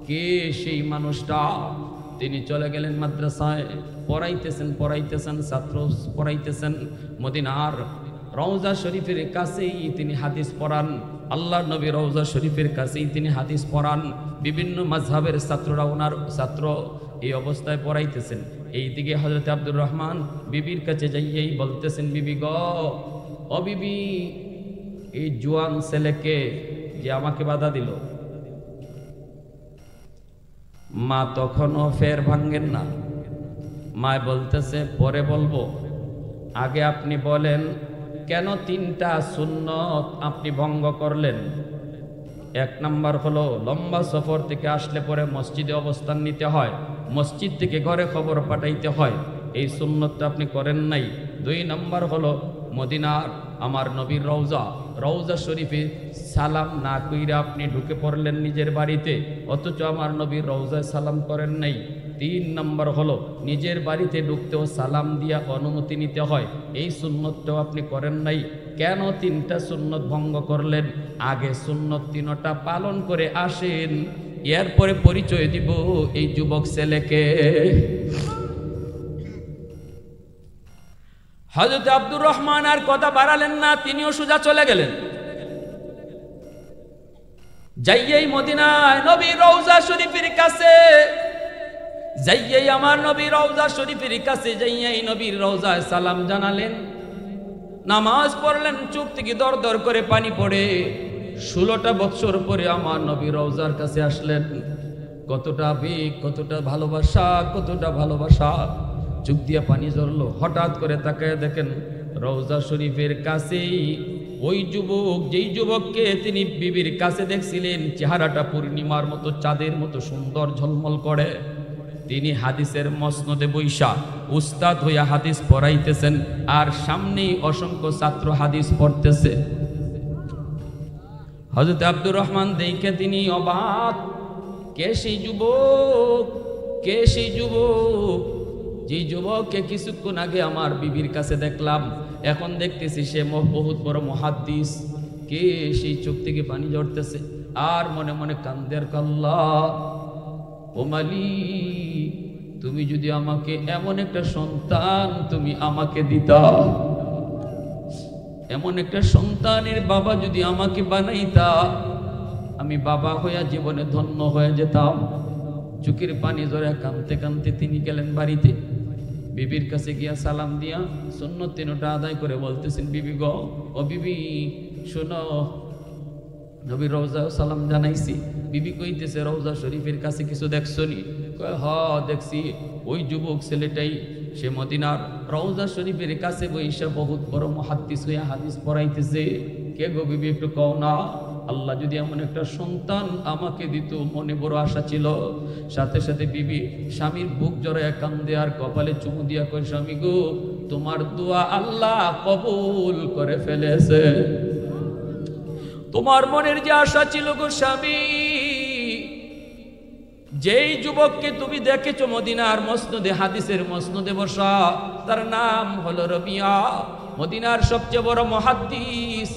কে সেই মানুষটা? তিনি চলে গেলেন মাদ্রাসায়, পড়াইতেছেন, ছাত্র পড়াইতেছেন। মদিনার রওজা শরীফের কাছেই তিনি হাদিস পড়ান, আল্লাহর নবী রওজা শরীফের কাছেই তিনি হাদিস পড়ান। বিভিন্ন মাযহাবের ছাত্ররা ওনার ছাত্র। এই অবস্থায় পড়াইতেছেন, এইদিকে হযরত আব্দুর রহমান বিবির কাছে যাইয়েই বলতেছেন, বিবি গো, ও বিবি, এই জোয়ান ছেলেকে যে আমাকে বাধা দিল। মা তখনও ফের ভাঙ্গেন না, মায় বলতেছে, পরে বলবো, আগে আপনি বলেন কেন 3টা সুন্নত আপনি ভঙ্গ করলেন? 1 নাম্বার হলো, লম্বা সফর থেকে আসলে পরে মসজিদে অবস্থান নিতে হয়, মসজিদ থেকে ঘরে খবর পাঠাইতে হয়, এই সুন্নতটা আপনি করেন নাই। 2 নাম্বার হলো, মদিনার আমার নবীর রওজা, রওজা শরীফে সালাম না কইরা আপনি ঢুকে পড়লেন নিজের বাড়িতে, অথচ আমার নবীর রওজায় সালাম করেন নাই। 3 নম্বর হলো নিজের বাড়িতে ঢুকতেও সালাম দিয়া অনুমতি নিতে হয়, এই সুন্নতটাও আপনি করেন নাই। কেন 3টা সুন্নত ভঙ্গ করলেন? আগে সুন্নত 3টা পালন করে আসেন, এরপরে পরিচয় দিব এই যুবক ছেলেকে। হযরত আব্দুর রহমান আর কথা বাড়ালেন না, তিনিও সোজা চলে গেলেন। যাইয়েই মদিনায় নবীর রওজা শরীফের কাছে, যাইয়েই আমার নবীর রওজা শরীফের কাছে যাইয়েই নবীর রওজায় সালাম জানালেন, নামাজ পড়লেন, চোখ থেকে দর দর করে পানি পড়ে। 16টা বছর পরে আমার নবী রওজার কাছে আসলেন। কতটা আবেগ, কতটা ভালোবাসা, কতটা ভালোবাসা, চোখ দিয়া পানি ঝরলো। হঠাৎ করে তাকায় দেখেন রওজা শরীফের কাছেই ওই যুবক, যেই যুবককে তিনি বিবির কাছে দেখছিলেন, চেহারাটা পূর্ণিমার মতো, চাঁদের মতো সুন্দর ঝলমল করে, তিনি হাদিসের মসনদে বৈশা উস্তাদ হইয়া হাদিস পড়াইতেছেন, আর সামনেই অসংখ্য ছাত্র হাদিস পড়তেছে। হযরত আব্দুর রহমান দেখে তিনি অবাক, কে সেই যুবক, কে সেই যুবক, যে যুবককে কিছুক্ষণ আগে আমার বিবির কাছে দেখলাম, এখন দেখতেছি সে বহুত বড় মুহাদ্দিস। কে সেই? চোখ থেকে পানি ঝরতেছে আর মনে মনে কান্দের, আল্লাহ ও মালিক, তুমি যদি আমাকে এমন একটা সন্তান তুমি আমাকে দিতা, এমন একটা সন্তানের বাবা যদি আমাকে বানাইতা, আমি বাবা হইয়া জীবনে ধন্য হয়ে যেতাম। চোখের পানি ঝরে কাঁদতে কাঁদতে তিনি গেলেন বাড়িতে। বিবির কাছে গিয়া সালাম দিয়া সুন্নত 3টা আদায় করে বলতেছেন, বিবি গো, ও বিবি শোনো, নবীর রওজা সালাম জানাইছি। বিবি কইতেছে, রওজা শরীফের কাছে কিছু দেখছনি? কয়, হ দেখছি, ওই যুবক ছেলেটাই, সে মদিনার রওজা শরীফের কাছে বইসা বহুত বড় মুহাদ্দিস হইয়া হাদিস পড়াইতেছে। কে গো বিবি, একটু কও না। আল্লাহ যদি এমন একটা সন্তান আমাকে দিত, মনে বড় আশা ছিল। সাথে সাথে বিবি স্বামীর বুক জড়ায় কান্দে আর কপালে চুমু দিয়া কয়, স্বামী গো, তোমার দোয়া আল্লাহ কবুল করে ফেলেছে। তোমার মনের যে আশা ছিল গো স্বামী, যেই যুবককে তুমি দেখেছো মদিনার মসনদে, হাদিসের মসনদে বসা, তার নাম হলো রবিয়া, মদিনার সবচেয়ে বড় মুহাদ্দিস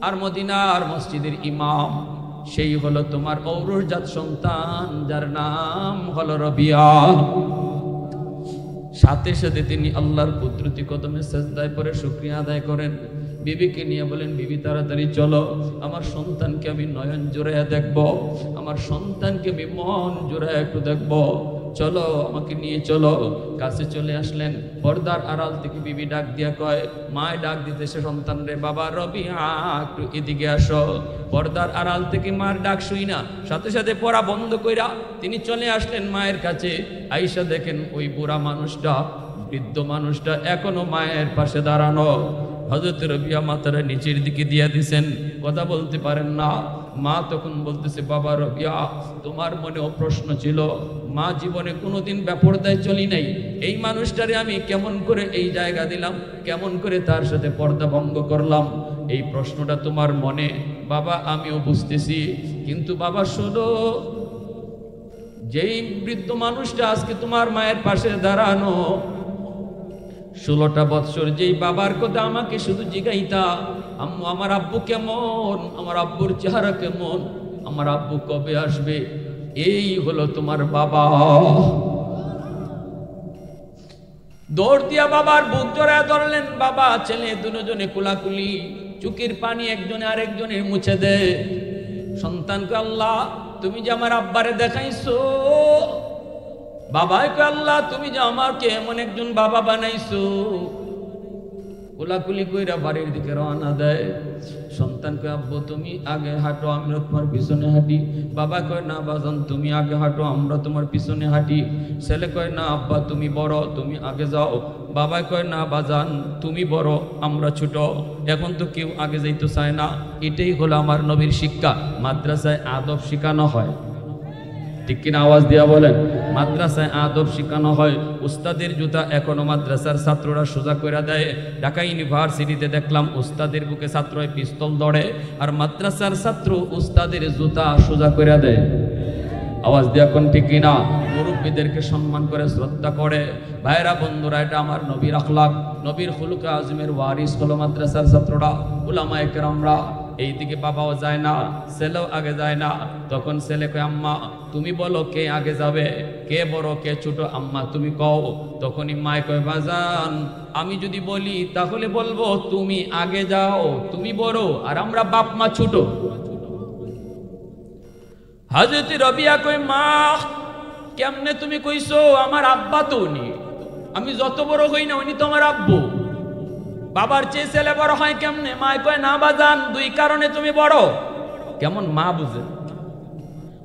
আর মদিনার মসজিদের ইমাম, সেই হলো তোমার ঔরজাত সন্তান, যার নাম হলো রবিয়া। সাথে সাথে তিনি আল্লাহর কুদরতি কদমে সেজদায় পড়ে শুকরিয়া আদায় করেন। বিবিকে নিয়ে বলেন, বিবি তাড়াতাড়ি চলো, আমার সন্তানকে আমি নয়ন জোড়াইয়া দেখব, আমার সন্তানকে আমি মন জোড়াইয়া একটু দেখব, চলো আমাকে নিয়ে চলো। কাছে চলে আসলেন, পর্দার আড়াল থেকে বিবি ডাক দিয়া কয়, মায় ডাক দিতেছে সন্তান রে, বাবা রবিয়া একটু এদিকে আসো। পর্দার আড়াল থেকে মার ডাক শুই না, সাথে সাথে পড়া বন্ধ কইরা তিনি চলে আসলেন মায়ের কাছে। আইসা দেখেন ওই বুড়া মানুষটা, বৃদ্ধ মানুষটা এখনো মায়ের পাশে দাঁড়ানো। হযরত রবিয়া মাথাটা নিচের দিকে দিয়া দিছেন, কথা বলতে পারেন না। মা তখন বলতেছে, বাবা রবিয়া, তোমার মনেও প্রশ্ন ছিল, মা জীবনে কোনোদিন বেপরদায় চলি নাই, এই মানুষটারে আমি কেমন করে এই জায়গা দিলাম, কেমন করে তার সাথে পর্দা ভঙ্গ করলাম, এই প্রশ্নটা তোমার মনে। বাবা আমিও বুঝতেছি, কিন্তু বাবা শোনো, যেই বৃদ্ধ মানুষটা আজকে তোমার মায়ের পাশে দাঁড়ানো, 16টা বৎসর যেই বাবার কথা আমাকে শুধু জিগাইতা, আম্মু আমার আব্বু কেমন, আমার আব্বুর চেহারা কেমন, আমার আব্বু কবে আসবে, এই হলো তোমার বাবা। দৌড় দিয়া বাবার বুক জড়ায় ধরলেন। বাবা ছেলে দুজনে কুলাকুলি, চুকির পানি একজনে আরেকজনের মুছে দে। সন্তানকে, আল্লাহ তুমি যে আমার আব্বারে দেখাইছো, বাবাই কয়, আল্লাহ তুমি যে আমাকে এমন একজন বাবা বানাইছো। কোলাকুলি কইরা বাড়ির দিকে রওনা দেয়। সন্তান কয়, আব্বু তুমি আগে হাঁটো, আমরা তোমার পিছনে হাঁটি। বাবা কয়, না বাজান তুমি আগে হাঁটো, আমরা তোমার পিছনে হাঁটি। ছেলে কয়, না আব্বা তুমি বড়, তুমি আগে যাও। বাবা কয়, না বাজান তুমি বড়, আমরা ছোট, এখন তো কেউ আগে যাইতে চায় না। এটাই হলো আমার নবীর শিক্ষা। মাদ্রাসায় আদব শেখানো হয়, ঠিক কিনা আওয়াজ দিয়া বলেন। মাদ্রাসায় আদব শেখানো হয়, উস্তাদের জুতা এখনো মাদ্রাসার ছাত্ররা সোজা করে দেয়। ঢাকা ইউনিভার্সিটিতে দেখলাম উস্তাদের বুকে ছাত্ররা পিস্তল ধরে, আর মাদ্রাসার ছাত্র উস্তাদের জুতা সোজা করে দেয়। আওয়াজ দিয়া কোন ঠিক কিনা? মুরব্বীদেরকে সম্মান করে, শ্রদ্ধা করে। ভাইরা বন্ধুরা, এটা আমার নবীর আখলাক, নবীর খুলুকে আজমের ওয়ারিস হলো মাদ্রাসার ছাত্ররা, উলামায়ে কেরামরা। এইদিকে বাবাও যায় না, ছেলেও আগে যায় না। তখন ছেলে কয়, আম্মা তুমি বলো কে আগে যাবে, কে বড় কে ছোট, আম্মা তুমি কও। তখনই মায় কয়, বাজান আমি যদি বলি তাহলে বলবো তুমি আগে যাও, তুমি বড় আর আমরা বাপ মা ছোট। হযরত রবিয়া কয়, মা কেমনে তুমি কইছো? আমার আব্বা তো উনি, আমি যত বড় হই না উনি তো আমার আব্বু। বাবার চেয়ে ছেলে বড় হয় কেমনে? মা কয়, না বাজান দুই কারণে তুমি বড়। কেমন মা বুঝে?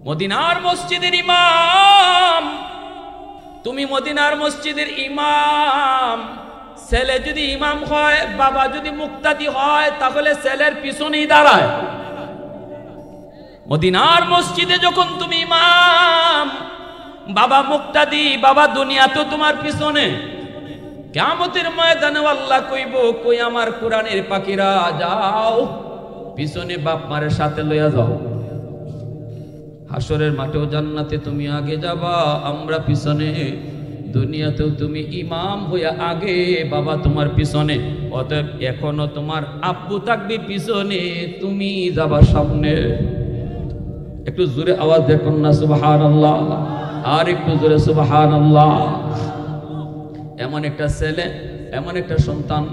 মদিনার মসজিদের ইমাম, তুমি মদিনার মসজিদের ইমাম। ছেলে যদি ইমাম হয়, বাবা যদি মুক্তাদি হয়, তাহলে ছেলের পিছনেই দাঁড়ায়। মদিনার মসজিদে যখন তুমি ইমাম, বাবা মুক্তাদি, বাবা দুনিয়াতে তোমার পিছনে। কিয়ামতের ময়দানে আল্লাহ কইব, কই আমার কোরআনের পাখিরা যাও পিছনে বাপ মারের সাথে লইয়া যাও। হাসরের মাঠেও জান্নাতে তুমি আগে যাবা, আমরা পিছনে। দুনিয়াতেও তুমি ইমাম হইয়া আগে, বাবা তোমার পিছনে। অতএব এখনো তোমার আব্বু থাকবে পিছনে, তুমি যাবা সামনে। একটু জোরে আওয়াজ দেখুন না সুবহানাল্লাহ, আর একটু জোরে সুবহানাল্লাহ। এমন একটা ছেলে, এমন একটা সন্তান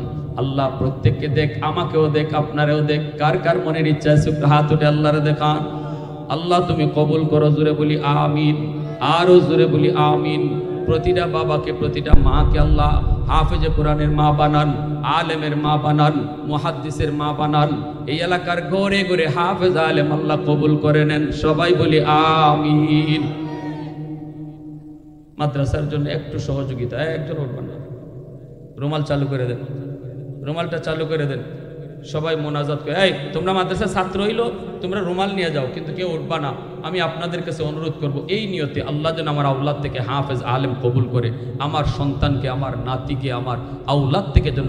আল্লাহ প্রত্যেককে দেখ, আমাকেও দেখ, আপনারেও দেখ। কার কার মনের ইচ্ছা আছে হাত উঠে আল্লাহরে দেখান। আল্লাহ তুমি কবুল করো, জোরে বলি আমিন, আরো জোরে বলি আমিন। প্রতিটা বাবাকে, প্রতিটা মাকে আল্লাহ হাফেজে কোরআনের মা বানান, আলেমের মা বানান, মুহাদ্দিসের মা বানান। এই এলাকার ঘরে ঘরে হাফেজ আলেম আল্লাহ কবুল করে নেন। সবাই বলি আমিন। মাদ্রাসার জন্য একটু সহযোগিতা, একজন উঠবেন না, রুমাল চালু করে দেন, রুমালটা চালু করে দেন। সবাই মোনাজাত করে, এই তোমরা মাদ্রাসার ছাত্র হইলো, তোমরা রুমাল নিয়ে যাও, কিন্তু কেউ উঠবা না। আমি আপনাদের কাছে অনুরোধ করব, এই নিয়তে আল্লাহ যেন আমার আওলাদ থেকে হাফেজ আলেম কবুল করে, আমার সন্তানকে, আমার নাতিকে, আমার আওলাদ থেকে যেন